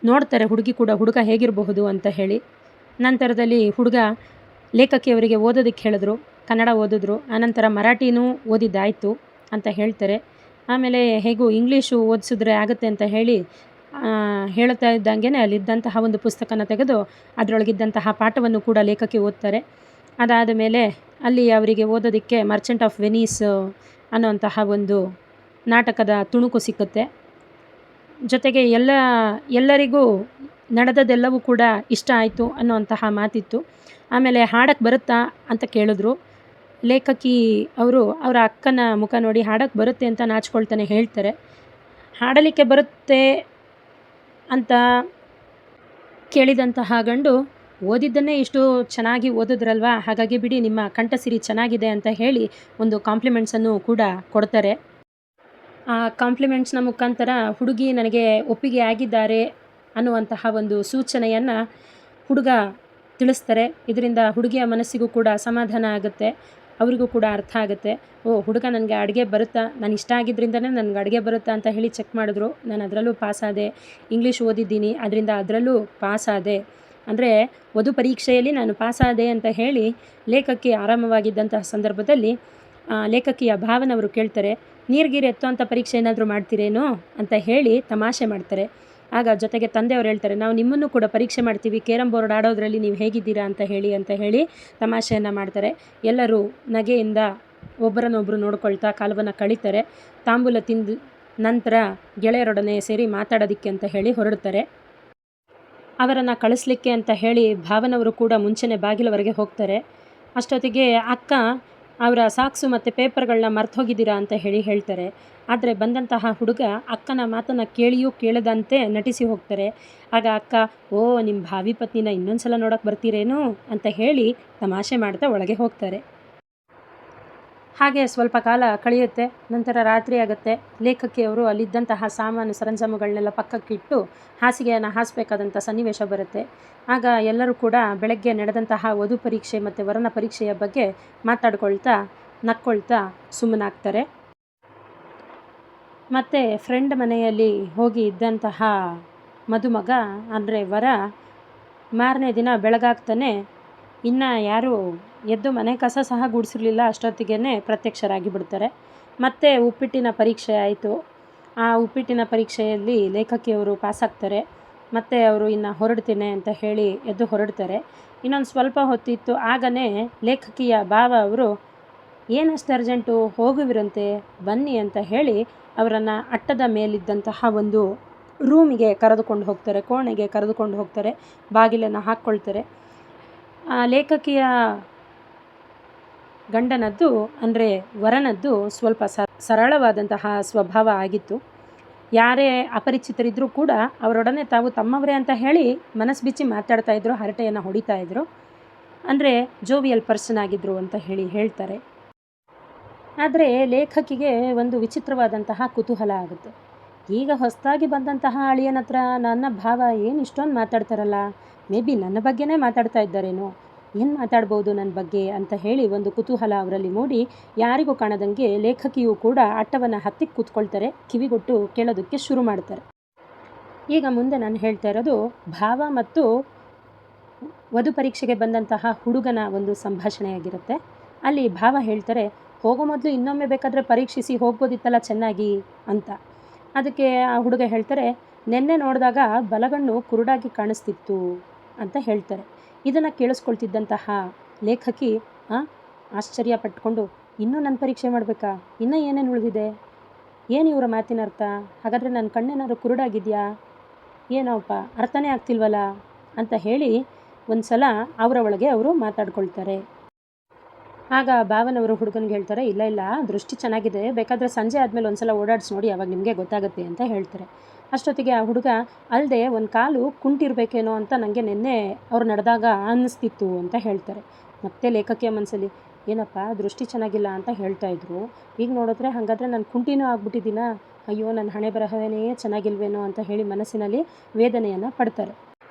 ನೋಡ್ತಾರೆ ಹುಡುಗಿ ಕೂಡ, ಹುಡುಗ ಹೇಗಿರಬಹುದು ಅಂತ ಹೇಳಿ. ನಂತರದಲ್ಲಿ ಹುಡುಗ ಲೇಖಕಿಯವರಿಗೆ ಓದೋದಕ್ಕೆ ಹೇಳಿದ್ರು. ಕನ್ನಡ ಓದಿದ್ರು. ಆನಂತರ ಮರಾಠಿನೂ ಓದಿದ್ದಾಯಿತು ಅಂತ ಹೇಳ್ತಾರೆ. ಆಮೇಲೆ ಹೇಗೂ ಇಂಗ್ಲೀಷು ಓದಿಸಿದ್ರೆ ಆಗುತ್ತೆ ಅಂತ ಹೇಳಿ ಹೇಳ್ತಾ ಇದ್ದಂಗೆ ಅಲ್ಲಿದ್ದಂತಹ ಒಂದು ಪುಸ್ತಕನ ತೆಗೆದು ಅದರೊಳಗಿದ್ದಂತಹ ಪಾಠವನ್ನು ಕೂಡ ಲೇಖಕಿ ಓದ್ತಾರೆ. ಅದಾದ ಮೇಲೆ ಅಲ್ಲಿ ಅವರಿಗೆ ಓದೋದಕ್ಕೆ ಮರ್ಚೆಂಟ್ ಆಫ್ ವೆನೀಸ್ ಅನ್ನೋಂತಹ ಒಂದು ನಾಟಕದ ತುಣುಕು ಸಿಕ್ಕುತ್ತೆ. ಜೊತೆಗೆ ಎಲ್ಲರಿಗೂ ನಡೆದದ್ದೆಲ್ಲವೂ ಕೂಡ ಇಷ್ಟ ಆಯಿತು ಅನ್ನೋಂತಹ ಮಾತಿತ್ತು. ಆಮೇಲೆ ಹಾಡಕ್ಕೆ ಬರುತ್ತಾ ಅಂತ ಕೇಳಿದ್ರು. ಲೇಖಕಿ ಅವರ ಅಕ್ಕನ ಮುಖ ನೋಡಿ ಹಾಡಕ್ಕೆ ಬರುತ್ತೆ ಅಂತ ನಾಚ್ಕೊಳ್ತಾನೆ ಹೇಳ್ತಾರೆ. ಹಾಡಲಿಕ್ಕೆ ಬರುತ್ತೆ ಅಂತ ಕೇಳಿದಂತಹ ಗಂಡು, ಓದಿದ್ದನ್ನೇ ಇಷ್ಟು ಚೆನ್ನಾಗಿ ಓದಿದ್ರಲ್ವಾ, ಹಾಗಾಗಿ ಬಿಡಿ ನಿಮ್ಮ ಕಂಠಸಿರಿ ಚೆನ್ನಾಗಿದೆ ಅಂತ ಹೇಳಿ ಒಂದು ಕಾಂಪ್ಲಿಮೆಂಟ್ಸನ್ನು ಕೂಡ ಕೊಡ್ತಾರೆ. ಆ ಕಾಂಪ್ಲಿಮೆಂಟ್ಸ್ನ ಮುಖಾಂತರ ಹುಡುಗಿ ನನಗೆ ಒಪ್ಪಿಗೆ ಆಗಿದ್ದಾರೆ ಅನ್ನುವಂತಹ ಒಂದು ಸೂಚನೆಯನ್ನು ಹುಡುಗ ತಿಳಿಸ್ತಾರೆ. ಇದರಿಂದ ಹುಡುಗಿಯ ಮನಸ್ಸಿಗೂ ಕೂಡ ಸಮಾಧಾನ ಆಗುತ್ತೆ, ಅವರಿಗೂ ಕೂಡ ಅರ್ಥ ಆಗುತ್ತೆ. ಹುಡುಗ ನನಗೆ ಅಡುಗೆ ಬರುತ್ತಾ, ನಾನು ಇಷ್ಟ ಆಗಿದ್ದರಿಂದನೇ ನನಗೆ ಅಡುಗೆ ಬರುತ್ತಾ ಅಂತ ಹೇಳಿ ಚೆಕ್ ಮಾಡಿದ್ರು. ನಾನು ಅದರಲ್ಲೂ ಪಾಸಾದೆ. ಇಂಗ್ಲೀಷ್ ಓದಿದ್ದೀನಿ, ಅದರಲ್ಲೂ ಪಾಸಾದೆ. ಅಂದರೆ ವಧು ಪರೀಕ್ಷೆಯಲ್ಲಿ ನಾನು ಪಾಸಾದೆ ಅಂತ ಹೇಳಿ ಲೇಖಕಿ ಆರಾಮವಾಗಿದ್ದಂತಹ ಸಂದರ್ಭದಲ್ಲಿ ಲೇಖಕಿಯ ಭಾವನವರು ಕೇಳ್ತಾರೆ, ನೀರ್ಗೀರು ಎತ್ತುವಂಥ ಪರೀಕ್ಷೆ ಏನಾದರೂ ಮಾಡ್ತೀರೇನೋ ಅಂತ ಹೇಳಿ ತಮಾಷೆ ಮಾಡ್ತಾರೆ. ಆಗ ಜೊತೆಗೆ ತಂದೆಯವರು ಹೇಳ್ತಾರೆ, ನಾವು ನಿಮ್ಮನ್ನು ಕೂಡ ಪರೀಕ್ಷೆ ಮಾಡ್ತೀವಿ, ಕೇರಂ ಬೋರ್ಡ್ ಆಡೋದ್ರಲ್ಲಿ ನೀವು ಹೇಗಿದ್ದೀರಾ ಅಂತ ಹೇಳಿ ತಮಾಷೆಯನ್ನು ಮಾಡ್ತಾರೆ. ಎಲ್ಲರೂ ನಗೆಯಿಂದ ಒಬ್ಬರನ್ನೊಬ್ಬರು ನೋಡ್ಕೊಳ್ತಾ ಕಾಲವನ್ನು ಕಳೀತಾರೆ. ತಾಂಬೂಲ ತಿಂದು ನಂತರ ಗೆಳೆಯರೊಡನೆ ಸೇರಿ ಮಾತಾಡೋದಕ್ಕೆ ಅಂತ ಹೇಳಿ ಹೊರಡ್ತಾರೆ. ಅವರನ್ನು ಕಳಿಸ್ಲಿಕ್ಕೆ ಅಂತ ಹೇಳಿ ಭಾವನವರು ಕೂಡ ಮುಂಚೆನೇ ಬಾಗಿಲವರೆಗೆ ಹೋಗ್ತಾರೆ. ಅಷ್ಟೊತ್ತಿಗೆ ಅಕ್ಕ ಅವರ ಸಾಕ್ಸು ಮತ್ತು ಪೇಪರ್ಗಳನ್ನ ಮರ್ತು ಹೋಗಿದ್ದೀರಾ ಅಂತ ಹೇಳ್ತಾರೆ. ಆದರೆ ಬಂದಂತಹ ಹುಡುಗ ಅಕ್ಕನ ಮಾತನ್ನು ಕೇಳಿಯೂ ಕೇಳದಂತೆ ನಟಿಸಿ ಹೋಗ್ತಾರೆ. ಆಗ ಅಕ್ಕ, ನಿಮ್ಮ ಭಾವಿ ಪತ್ನಿನ ಇನ್ನೊಂದು ಸಲ ನೋಡೋಕ್ಕೆ ಬರ್ತೀರೇನೋ ಅಂತ ಹೇಳಿ ತಮಾಷೆ ಮಾಡ್ತಾ ಒಳಗೆ ಹೋಗ್ತಾರೆ. ಹಾಗೆ ಸ್ವಲ್ಪ ಕಾಲ ಕಳೆಯುತ್ತೆ. ನಂತರ ರಾತ್ರಿ ಆಗುತ್ತೆ. ಲೇಖಕಿಯವರು ಅಲ್ಲಿದ್ದಂತಹ ಸಾಮಾನು ಸರಂಜಾಮುಗಳನ್ನೆಲ್ಲ ಪಕ್ಕಕ್ಕಿಟ್ಟು ಹಾಸಿಗೆಯನ್ನು ಹಾಸಬೇಕಾದಂಥ ಸನ್ನಿವೇಶ ಬರುತ್ತೆ. ಆಗ ಎಲ್ಲರೂ ಕೂಡ ಬೆಳಗ್ಗೆ ನಡೆದಂತಹ ವಧು ಪರೀಕ್ಷೆ ಮತ್ತು ವರನ ಪರೀಕ್ಷೆಯ ಬಗ್ಗೆ ಮಾತಾಡ್ಕೊಳ್ತಾ ನಕ್ಕೊಳ್ತಾ ಸುಮ್ಮನಾಗ್ತಾರೆ. ಮತ್ತು ಫ್ರೆಂಡ್ ಮನೆಯಲ್ಲಿ ಹೋಗಿ ಇದ್ದಂತಹ ಮದುಮಗ ಅಂದರೆ ವರ ಮಾರನೇ ದಿನ ಬೆಳಗಾಗ್ತಾನೆ ಇನ್ನು ಯಾರೂ ಎದ್ದು ಮನೆ ಕಸ ಸಹ ಗುಡಿಸಿರಲಿಲ್ಲ, ಅಷ್ಟೊತ್ತಿಗೆ ಪ್ರತ್ಯಕ್ಷರಾಗಿ ಬಿಡ್ತಾರೆ. ಮತ್ತು ಉಪ್ಪಿಟ್ಟಿನ ಪರೀಕ್ಷೆ ಆಯಿತು. ಆ ಉಪ್ಪಿಟ್ಟಿನ ಪರೀಕ್ಷೆಯಲ್ಲಿ ಲೇಖಕಿಯವರು ಪಾಸಾಗ್ತಾರೆ. ಮತ್ತು ಅವರು ಇನ್ನು ಹೊರಡ್ತೇನೆ ಅಂತ ಹೇಳಿ ಎದ್ದು ಹೊರಡ್ತಾರೆ. ಇನ್ನೊಂದು ಸ್ವಲ್ಪ ಹೊತ್ತಿತ್ತು. ಆಗನೇ ಲೇಖಕಿಯ ಭಾವ ಅವರು, ಏನಷ್ಟು ಅರ್ಜೆಂಟು, ಹೋಗುವಿರಂತೆ ಬನ್ನಿ ಅಂತ ಹೇಳಿ ಅವರನ್ನು ಅಟ್ಟದ ಮೇಲಿದ್ದಂತಹ ಒಂದು ರೂಮಿಗೆ ಕರೆದುಕೊಂಡು ಹೋಗ್ತಾರೆ, ಕೋಣೆಗೆ ಕರೆದುಕೊಂಡು ಹೋಗ್ತಾರೆ. ಬಾಗಿಲನ್ನು ಹಾಕ್ಕೊಳ್ತಾರೆ. ಲೇಖಕಿಯ ಗಂಡನದ್ದು ಅಂದರೆ ವರನದ್ದು ಸ್ವಲ್ಪ ಸರಳವಾದಂತಹ ಸ್ವಭಾವ ಆಗಿತ್ತು. ಯಾರೇ ಅಪರಿಚಿತರಿದ್ದರೂ ಕೂಡ ಅವರೊಡನೆ ತಾವು ತಮ್ಮವರೇ ಅಂತ ಹೇಳಿ ಮನಸ್ಸು ಬಿಚ್ಚಿ ಮಾತಾಡ್ತಾಯಿದ್ರು, ಹರಟೆಯನ್ನು ಹೊಡಿತಾಯಿದ್ರು. ಅಂದರೆ ಜೋವಿಯಲ್ ಪರ್ಸನ್ ಆಗಿದ್ದರು ಅಂತ ಹೇಳ್ತಾರೆ. ಆದರೆ ಲೇಖಕಿಗೆ ಒಂದು ವಿಚಿತ್ರವಾದಂತಹ ಕುತೂಹಲ ಆಗುತ್ತೆ. ಈಗ ಹೊಸದಾಗಿ ಬಂದಂತಹ ಅಳಿಯನ ಹತ್ರ ನನ್ನ ಭಾವ ಏನು ಇಷ್ಟೊಂದು ಮಾತಾಡ್ತಾರಲ್ಲ, ಮೇ ಬಿ ನನ್ನ ಬಗ್ಗೆನೇ ಮಾತಾಡ್ತಾ ಇದ್ದಾರೇನೋ, ಏನು ಮಾತಾಡ್ಬೋದು ನನ್ನ ಬಗ್ಗೆ ಅಂತ ಹೇಳಿ ಒಂದು ಕುತೂಹಲ ಅವರಲ್ಲಿ ಮೂಡಿ ಯಾರಿಗೂ ಕಾಣದಂಗೆ ಲೇಖಕಿಯೂ ಕೂಡ ಅಟ್ಟವನ್ನು ಹತ್ತಿ ಕೂತ್ಕೊಳ್ತಾರೆ. ಕಿವಿಗೊಟ್ಟು ಕೇಳೋದಕ್ಕೆ ಶುರು ಮಾಡ್ತಾರೆ. ಈಗ ಮುಂದೆ ನಾನು ಹೇಳ್ತಾ ಇರೋದು ಭಾವ ಮತ್ತು ವಧು ಪರೀಕ್ಷೆಗೆ ಬಂದಂತಹ ಹುಡುಗನ ಒಂದು ಸಂಭಾಷಣೆಯಾಗಿರುತ್ತೆ. ಅಲ್ಲಿ ಭಾವ ಹೇಳ್ತಾರೆ, ಹೋಗೋ ಮೊದಲು ಇನ್ನೊಮ್ಮೆ ಬೇಕಾದರೆ ಪರೀಕ್ಷಿಸಿ ಹೋಗ್ಬೋದಿತ್ತಲ್ಲ ಚೆನ್ನಾಗಿ ಅಂತ. ಅದಕ್ಕೆ ಆ ಹುಡುಗ ಹೇಳ್ತಾರೆ, ನೆನ್ನೆ ನೋಡಿದಾಗ ಬಲಗಣ್ಣು ಕುರುಡಾಗಿ ಕಾಣಿಸ್ತಿತ್ತು ಅಂತ ಹೇಳ್ತಾರೆ. ಇದನ್ನು ಕೇಳಿಸ್ಕೊಳ್ತಿದ್ದಂತಹ ಲೇಖಕಿ ಆಶ್ಚರ್ಯ ಪಟ್ಕೊಂಡು, ಇನ್ನೂ ನನ್ನ ಪರೀಕ್ಷೆ ಮಾಡಬೇಕಾ, ಇನ್ನೂ ಏನೇನು ಉಳಿದಿದೆ, ಏನು ಇವರ ಮಾತಿನ ಅರ್ಥ, ಹಾಗಾದರೆ ನನ್ನ ಕಣ್ಣೇನಾದ್ರು ಕುರುಡಾಗಿದೆಯಾ, ಏನೋಪ್ಪ ಅರ್ಥನೇ ಆಗ್ತಿಲ್ವಲ್ಲ ಅಂತ ಹೇಳಿ ಒಂದು ಸಲ ಅವರ ಒಳಗೆ ಅವರು ಮಾತಾಡ್ಕೊಳ್ತಾರೆ. ಆಗ ಭಾವನವರು ಹುಡುಗನಿಗೆ ಹೇಳ್ತಾರೆ, ಇಲ್ಲ ದೃಷ್ಟಿ ಚೆನ್ನಾಗಿದೆ, ಬೇಕಾದರೆ ಸಂಜೆ ಆದಮೇಲೆ ಒಂದು ಸಲ ಓಡಾಡಿಸಿ ನೋಡಿ, ಅವಾಗ ನಿಮಗೆ ಗೊತ್ತಾಗುತ್ತೆ ಅಂತ ಹೇಳ್ತಾರೆ. ಅಷ್ಟೊತ್ತಿಗೆ ಆ ಹುಡುಗ, ಅಲ್ಲದೆ ಒಂದು ಕಾಲು ಕುಂಟಿರಬೇಕೇನೋ ಅಂತ ನನಗೆ ನಿನ್ನೆ ಅವ್ರು ನಡೆದಾಗ ಅನ್ನಿಸ್ತಿತ್ತು ಅಂತ ಹೇಳ್ತಾರೆ. ಮತ್ತೆ ಲೇಖಕಿಯ ಮನಸ್ಸಲ್ಲಿ, ಏನಪ್ಪ ದೃಷ್ಟಿ ಚೆನ್ನಾಗಿಲ್ಲ ಅಂತ ಹೇಳ್ತಾಯಿದ್ರು, ಈಗ ನೋಡಿದ್ರೆ ಹಾಗಾದರೆ ನಾನು ಕುಂಟಿನೂ ಆಗ್ಬಿಟ್ಟಿದ್ದೀನಾ, ಅಯ್ಯೋ ನನ್ನ ಹಣೆ ಬರಹವೇನೇ ಚೆನ್ನಾಗಿಲ್ವೇನೋ ಅಂತ ಹೇಳಿ ಮನಸ್ಸಿನಲ್ಲಿ ವೇದನೆಯನ್ನು ಪಡ್ತಾರೆ.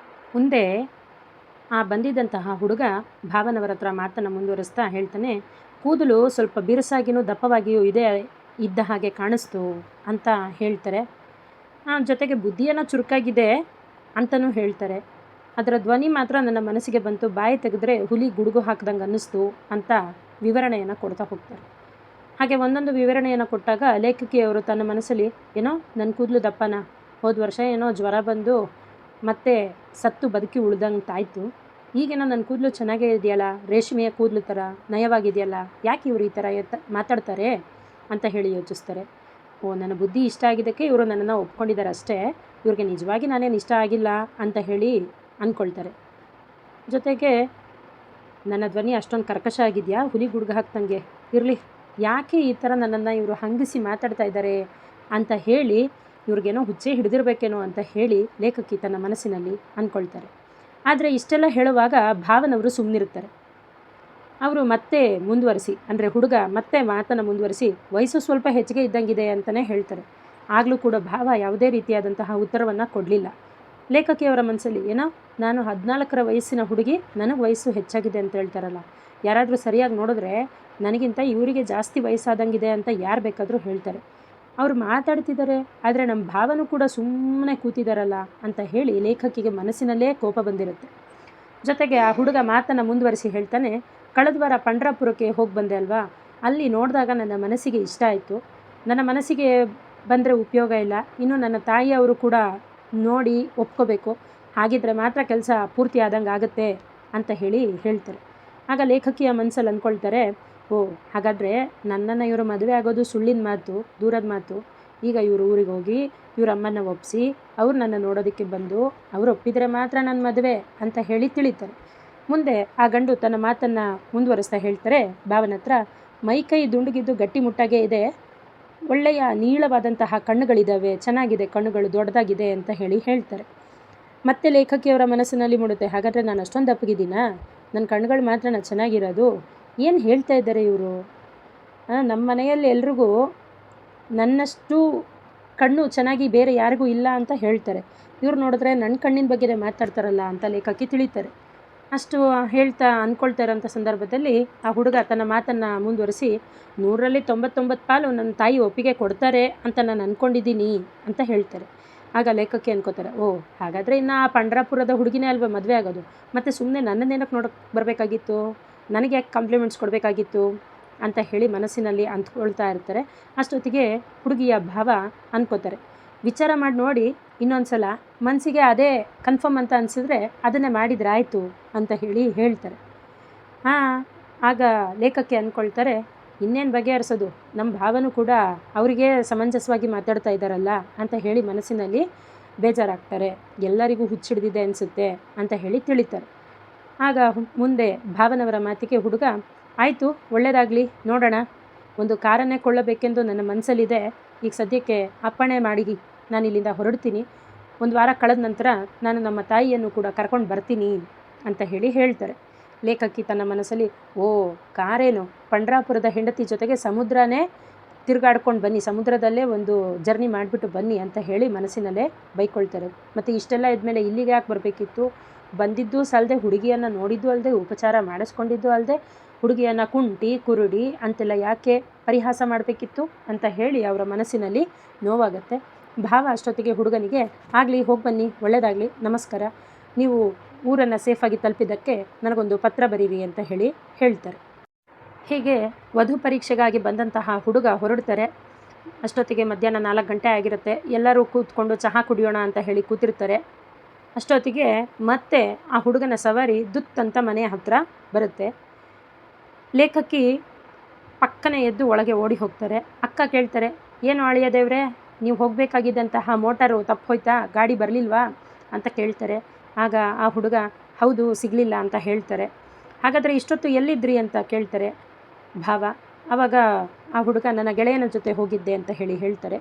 ಮುಂದೆ ಆ ಬಂದಿದ್ದಂತಹ ಹುಡುಗ ಭಾವನವರ ಹತ್ರ ಮಾತನ್ನು ಮುಂದುವರಿಸ್ತಾ ಹೇಳ್ತಾನೆ, ಕೂದಲು ಸ್ವಲ್ಪ ಬಿರುಸಾಗಿಯೂ ದಪ್ಪವಾಗಿಯೂ ಇದ್ದ ಹಾಗೆ ಕಾಣಿಸ್ತು ಅಂತ ಹೇಳ್ತಾರೆ. ಜೊತೆಗೆ ಬುದ್ಧಿಯನ್ನು ಚುರುಕಾಗಿದೆ ಅಂತಲೂ ಹೇಳ್ತಾರೆ. ಅದರ ಧ್ವನಿ ಮಾತ್ರ ನನ್ನ ಮನಸ್ಸಿಗೆ ಬಂತು, ಬಾಯಿ ತೆಗೆದ್ರೆ ಹುಲಿ ಗುಡುಗು ಹಾಕ್ದಂಗೆ ಅನ್ನಿಸ್ತು ಅಂತ ವಿವರಣೆಯನ್ನು ಕೊಡ್ತಾ ಹೋಗ್ತಾರೆ. ಹಾಗೆ ಒಂದೊಂದು ವಿವರಣೆಯನ್ನು ಕೊಟ್ಟಾಗ ಲೇಖಕಿಯವರು ತನ್ನ ಮನಸ್ಸಲ್ಲಿ ಏನೋ ನನ್ನ ಕೂದಲು ದಪ್ಪನ, ಹೋದ ವರ್ಷ ಏನೋ ಜ್ವರ ಬಂದು ಮತ್ತೆ ಸತ್ತು ಬದುಕಿ ಉಳ್ದಂತಾಯಿತು, ಈಗೇನೋ ನನ್ನ ಕೂದಲು ಚೆನ್ನಾಗೇ ಇದೆಯಲ್ಲ, ರೇಷ್ಮೆಯ ಕೂದಲು ಥರ ನಯವಾಗಿದೆಯಲ್ಲ, ಯಾಕೆ ಇವರು ಈ ಥರ ಮಾತಾಡ್ತಾರೆ ಅಂತ ಹೇಳಿ ಯೋಚಿಸ್ತಾರೆ. ಓ, ನನ್ನ ಬುದ್ಧಿ ಇಷ್ಟ ಆಗಿದ್ದಕ್ಕೆ ಇವರು ನನ್ನನ್ನು ಒಪ್ಕೊಂಡಿದ್ದಾರೆ ಅಷ್ಟೇ, ಇವ್ರಿಗೆ ನಿಜವಾಗಿ ನಾನೇನು ಇಷ್ಟ ಆಗಿಲ್ಲ ಅಂತ ಹೇಳಿ ಅಂದ್ಕೊಳ್ತಾರೆ. ಜೊತೆಗೆ ನನ್ನ ಧ್ವನಿ ಅಷ್ಟೊಂದು ಕರ್ಕಶ ಆಗಿದೆಯಾ, ಹುಲಿ ಗುಡ್ಗ ಹಾಕ್ದಂಗೆ, ಇರಲಿ, ಯಾಕೆ ಈ ಥರ ನನ್ನನ್ನು ಇವರು ಹಂಗಿಸಿ ಮಾತಾಡ್ತಾ ಇದ್ದಾರೆ ಅಂತ ಹೇಳಿ ಇವ್ರಿಗೇನೋ ಹುಚ್ಚೆ ಹಿಡಿದಿರ್ಬೇಕೇನೋ ಅಂತ ಹೇಳಿ ಲೇಖಕಿ ತನ್ನ ಮನಸ್ಸಿನಲ್ಲಿ ಅಂದ್ಕೊಳ್ತಾರೆ. ಆದರೆ ಇಷ್ಟೆಲ್ಲ ಹೇಳುವಾಗ ಭಾವನವರು ಸುಮ್ಮನಿರ್ತಾರೆ. ಅವರು ಮತ್ತೆ ಮುಂದುವರಿಸಿ, ಅಂದರೆ ಹುಡುಗ ಮತ್ತೆ ಮಾತನ್ನು ಮುಂದುವರಿಸಿ, ವಯಸ್ಸು ಸ್ವಲ್ಪ ಹೆಚ್ಚಿಗೆ ಇದ್ದಂಗಿದೆ ಅಂತಲೇ ಹೇಳ್ತಾರೆ. ಆಗಲೂ ಕೂಡ ಭಾವ ಯಾವುದೇ ರೀತಿಯಾದಂತಹ ಉತ್ತರವನ್ನು ಕೊಡಲಿಲ್ಲ. ಲೇಖಕಿಯವರ ಮನಸ್ಸಲ್ಲಿ ಏನೋ ನಾನು 14ರ ವಯಸ್ಸಿನ ಹುಡುಗಿ, ನನಗೆ ವಯಸ್ಸು ಹೆಚ್ಚಾಗಿದೆ ಅಂತ ಹೇಳ್ತಾರಲ್ಲ, ಯಾರಾದರೂ ಸರಿಯಾಗಿ ನೋಡಿದ್ರೆ ನನಗಿಂತ ಇವರಿಗೆ ಜಾಸ್ತಿ ವಯಸ್ಸಾದಂಗಿದೆ ಅಂತ ಯಾರು ಬೇಕಾದರೂ ಹೇಳ್ತಾರೆ. ಅವರು ಮಾತಾಡ್ತಿದ್ದಾರೆ, ಆದರೆ ನಮ್ಮ ಭಾವನೂ ಕೂಡ ಸುಮ್ಮನೆ ಕೂತಿದ್ದಾರಲ್ಲ ಅಂತ ಹೇಳಿ ಲೇಖಕಿಗೆ ಮನಸ್ಸಿನಲ್ಲೇ ಕೋಪ ಬಂದಿರುತ್ತೆ. ಜೊತೆಗೆ ಆ ಹುಡುಗ ಮಾತನ್ನು ಮುಂದುವರಿಸಿ ಹೇಳ್ತಾನೆ, ಕಳೆದ ವಾರ ಪಂಡ್ರಾಪುರಕ್ಕೆ ಹೋಗಿ ಬಂದೆ ಅಲ್ವಾ, ಅಲ್ಲಿ ನೋಡಿದಾಗ ನನ್ನ ಮನಸ್ಸಿಗೆ ಇಷ್ಟ ಆಯಿತು. ನನ್ನ ಮನಸ್ಸಿಗೆ ಬಂದರೆ ಉಪಯೋಗ ಇಲ್ಲ, ಇನ್ನು ನನ್ನ ತಾಯಿಯವರು ಕೂಡ ನೋಡಿ ಒಪ್ಕೋಬೇಕು, ಹಾಗಿದ್ರೆ ಮಾತ್ರ ಕೆಲಸ ಪೂರ್ತಿ ಆದಂಗೆ ಆಗುತ್ತೆ ಅಂತ ಹೇಳಿ ಹೇಳ್ತಾರೆ. ಆಗ ಲೇಖಕಿಯ ಮನಸ್ಸಲ್ಲಿ ಅಂದ್ಕೊಳ್ತಾರೆ, ಓ, ಹಾಗಾದರೆ ನನ್ನನ್ನು ಇವರು ಮದುವೆ ಆಗೋದು ಸುಳ್ಳಿನ ಮಾತು, ದೂರದ ಮಾತು. ಈಗ ಇವರು ಊರಿಗೆ ಹೋಗಿ ಇವ್ರ ಅಮ್ಮನ ಒಪ್ಪಿಸಿ ಅವ್ರು ನನ್ನ ನೋಡೋದಕ್ಕೆ ಬಂದು ಅವ್ರು ಒಪ್ಪಿದರೆ ಮಾತ್ರ ನನ್ನ ಮದುವೆ ಅಂತ ಹೇಳಿ ತಿಳಿತಾರೆ. ಮುಂದೆ ಆ ಗಂಡು ತನ್ನ ಮಾತನ್ನು ಮುಂದುವರಿಸ್ತಾ ಹೇಳ್ತಾರೆ, ಭಾವನ ಹತ್ರ, ಮೈಕೈ ದುಂಡುಗಿದ್ದು ಗಟ್ಟಿಮುಟ್ಟಾಗೇ ಇದೆ, ಒಳ್ಳೆಯ ನೀಳವಾದಂತಹ ಕಣ್ಣುಗಳಿದ್ದಾವೆ, ಚೆನ್ನಾಗಿದೆ, ಕಣ್ಣುಗಳು ದೊಡ್ಡದಾಗಿದೆ ಅಂತ ಹೇಳಿ ಹೇಳ್ತಾರೆ. ಮತ್ತೆ ಲೇಖಕಿಯವರ ಮನಸ್ಸಿನಲ್ಲಿ ಮೂಡುತ್ತೆ, ಹಾಗಾದರೆ ನಾನು ಅಷ್ಟೊಂದು ದಪ್ಪಗಿದ್ದೀನಾ, ನನ್ನ ಕಣ್ಣುಗಳು ಮಾತ್ರ ಚೆನ್ನಾಗಿರೋದು, ಏನು ಹೇಳ್ತಾ ಇದ್ದಾರೆ ಇವರು, ನಮ್ಮ ಮನೆಯಲ್ಲಿ ಎಲ್ರಿಗೂ ನನ್ನಷ್ಟು ಕಣ್ಣು ಚೆನ್ನಾಗಿ ಬೇರೆ ಯಾರಿಗೂ ಇಲ್ಲ ಅಂತ ಹೇಳ್ತಾರೆ, ಇವ್ರು ನೋಡಿದ್ರೆ ನನ್ನ ಕಣ್ಣಿನ ಬಗ್ಗೆನೇ ಮಾತಾಡ್ತಾರಲ್ಲ ಅಂತ ಲೇಖಕಿ ತಿಳಿತಾರೆ. ಅಷ್ಟು ಹೇಳ್ತಾ ಅಂದ್ಕೊಳ್ತಾ ಇರೋಂಥ ಸಂದರ್ಭದಲ್ಲಿ ಆ ಹುಡುಗ ತನ್ನ ಮಾತನ್ನು ಮುಂದುವರಿಸಿ, 100ರಲ್ಲಿ 99 ಪಾಲು ನನ್ನ ತಾಯಿ ಒಪ್ಪಿಗೆ ಕೊಡ್ತಾರೆ ಅಂತ ನಾನು ಅಂದ್ಕೊಂಡಿದ್ದೀನಿ ಅಂತ ಹೇಳ್ತಾರೆ. ಆಗ ಲೇಖಕಿ ಅನ್ಕೋತಾರೆ, ಓ, ಹಾಗಾದರೆ ಇನ್ನು ಆ ಪಂಡ್ರಾಪುರದ ಹುಡುಗಿನೇ ಅಲ್ವಾ ಮದುವೆ ಆಗೋದು, ಮತ್ತು ಸುಮ್ಮನೆ ನನ್ನನ್ನೇನಕ್ಕೆ ನೋಡೋಕ್ಕೆ ಬರಬೇಕಾಗಿತ್ತು, ನನಗೆ ಯಾಕೆ ಕಾಂಪ್ಲಿಮೆಂಟ್ಸ್ ಕೊಡಬೇಕಾಗಿತ್ತು ಅಂತ ಹೇಳಿ ಮನಸ್ಸಿನಲ್ಲಿ ಅಂದ್ಕೊಳ್ತಾ ಇರ್ತಾರೆ. ಅಷ್ಟೊತ್ತಿಗೆ ಹುಡುಗಿಯ ಭಾವ ಅನ್ಕೋತಾರೆ, ವಿಚಾರ ಮಾಡಿ ನೋಡಿ ಇನ್ನೊಂದು ಸಲ, ಮನಸ್ಸಿಗೆ ಅದೇ ಕನ್ಫರ್ಮ್ ಅಂತ ಅನಿಸಿದ್ರೆ ಅದನ್ನೇ ಮಾಡಿದರೆ ಆಯಿತು ಅಂತ ಹೇಳಿ ಹೇಳ್ತಾರೆ. ಆಗ ಲೇಖಕಿ ಅಂದ್ಕೊಳ್ತಾರೆ, ಇನ್ನೇನು ಬಗೆಹರಿಸೋದು, ನಮ್ಮ ಭಾವನೂ ಕೂಡ ಅವರಿಗೆ ಸಮಂಜಸವಾಗಿ ಮಾತಾಡ್ತಾ ಇದ್ದಾರಲ್ಲ ಅಂತ ಹೇಳಿ ಮನಸ್ಸಿನಲ್ಲಿ ಬೇಜಾರಾಗ್ತಾರೆ, ಎಲ್ಲರಿಗೂ ಹುಚ್ಚಿಡ್ದಿದೆ ಅನಿಸುತ್ತೆ ಅಂತ ಹೇಳಿ ತಿಳಿತಾರೆ. ಆಗ ಮುಂದೆ ಭಾವನವರ ಮಾತಿಗೆ ಹುಡುಗ, ಆಯಿತು, ಒಳ್ಳೆಯದಾಗಲಿ, ನೋಡೋಣ, ಒಂದು ಕಾರನ್ನೇ ಕೊಳ್ಳಬೇಕೆಂದು ನನ್ನ ಮನಸ್ಸಲ್ಲಿದೆ, ಈಗ ಸದ್ಯಕ್ಕೆ ಅಪ್ಪಣೆ ಮಾಡಿ ನಾನು ಇಲ್ಲಿಂದ ಹೊರಡ್ತೀನಿ, 1 ವಾರ ಕಳೆದ ನಂತರ ನಾನು ನಮ್ಮ ತಾಯಿಯನ್ನು ಕೂಡ ಕರ್ಕೊಂಡು ಬರ್ತೀನಿ ಅಂತ ಹೇಳಿ ಹೇಳ್ತಾರೆ. ಲೇಖಕಿ ತನ್ನ ಮನಸ್ಸಲ್ಲಿ, ಓ, ಕಾರೇನು, ಪಂಡ್ರಾಪುರದ ಹೆಂಡತಿ ಜೊತೆಗೆ ಸಮುದ್ರನೇ ತಿರುಗಾಡ್ಕೊಂಡು ಬನ್ನಿ, ಸಮುದ್ರದಲ್ಲೇ ಒಂದು ಜರ್ನಿ ಮಾಡಿಬಿಟ್ಟು ಬನ್ನಿ ಅಂತ ಹೇಳಿ ಮನಸ್ಸಿನಲ್ಲೇ ಬೈಕೊಳ್ತಾರೆ. ಮತ್ತು ಇಷ್ಟೆಲ್ಲ ಇದ್ಮೇಲೆ ಇಲ್ಲಿಗೆ ಯಾಕೆ ಬರಬೇಕಿತ್ತು, ಬಂದಿದ್ದು ಸಲ್ಲದೆ ಹುಡುಗಿಯನ್ನು ನೋಡಿದ್ದು ಅಲ್ಲದೆ ಉಪಚಾರ ಮಾಡಿಸ್ಕೊಂಡಿದ್ದು ಅಲ್ಲದೆ ಹುಡುಗಿಯನ್ನು ಕುಂಟಿ ಕುರುಡಿ ಅಂತೆಲ್ಲ ಯಾಕೆ ಪರಿಹಾಸ ಮಾಡಬೇಕಿತ್ತು ಅಂತ ಹೇಳಿ ಅವರ ಮನಸ್ಸಿನಲ್ಲಿ ನೋವಾಗುತ್ತೆ. ಭಾವ ಅಷ್ಟೊತ್ತಿಗೆ ಹುಡುಗನಿಗೆ, ಆಗಲಿ, ಹೋಗಿ ಬನ್ನಿ, ಒಳ್ಳೆಯದಾಗಲಿ, ನಮಸ್ಕಾರ, ನೀವು ಊರನ್ನು ಸೇಫಾಗಿ ತಲುಪಿದ್ದಕ್ಕೆ ನನಗೊಂದು ಪತ್ರ ಬರೀರಿ ಅಂತ ಹೇಳಿ ಹೇಳ್ತಾರೆ. ಹೀಗೆ ವಧು ಪರೀಕ್ಷೆಗಾಗಿ ಬಂದಂತಹ ಹುಡುಗ ಹೊರಡ್ತಾರೆ. ಅಷ್ಟೊತ್ತಿಗೆ ಮಧ್ಯಾಹ್ನ 4 ಗಂಟೆ ಆಗಿರುತ್ತೆ. ಎಲ್ಲರೂ ಕೂತ್ಕೊಂಡು ಚಹಾ ಕುಡಿಯೋಣ ಅಂತ ಹೇಳಿ ಕೂತಿರ್ತಾರೆ. ಅಷ್ಟೊತ್ತಿಗೆ ಮತ್ತೆ ಆ ಹುಡುಗನ ಸವಾರಿ ದುತ್ತಂತ ಮನೆ ಹತ್ರ ಬರುತ್ತೆ. ಲೇಖಕಿ ಪಕ್ಕನೆ ಎದ್ದು ಒಳಗೆ ಓಡಿ ಹೋಗ್ತಾರೆ. ಅಕ್ಕ ಕೇಳ್ತಾರೆ, ಏನು ಅಳಿಯ ದೇವ್ರೆ, ನೀವು ಹೋಗಬೇಕಾಗಿದ್ದಂತಹ ಮೋಟಾರು ತಪ್ಪು ಹೋಯ್ತಾ, ಗಾಡಿ ಬರಲಿಲ್ವಾ ಅಂತ ಕೇಳ್ತಾರೆ. ಆಗ ಆ ಹುಡುಗ, ಹೌದು, ಸಿಗಲಿಲ್ಲ ಅಂತ ಹೇಳ್ತಾರೆ. ಹಾಗಾದರೆ ಇಷ್ಟೊತ್ತು ಎಲ್ಲಿದ್ರಿ ಅಂತ ಕೇಳ್ತಾರೆ ಭಾವ. ಆವಾಗ ಆ ಹುಡುಗ, ನನ್ನ ಗೆಳೆಯನ ಜೊತೆ ಹೋಗಿದ್ದೆ ಅಂತ ಹೇಳಿ ಹೇಳ್ತಾರೆ.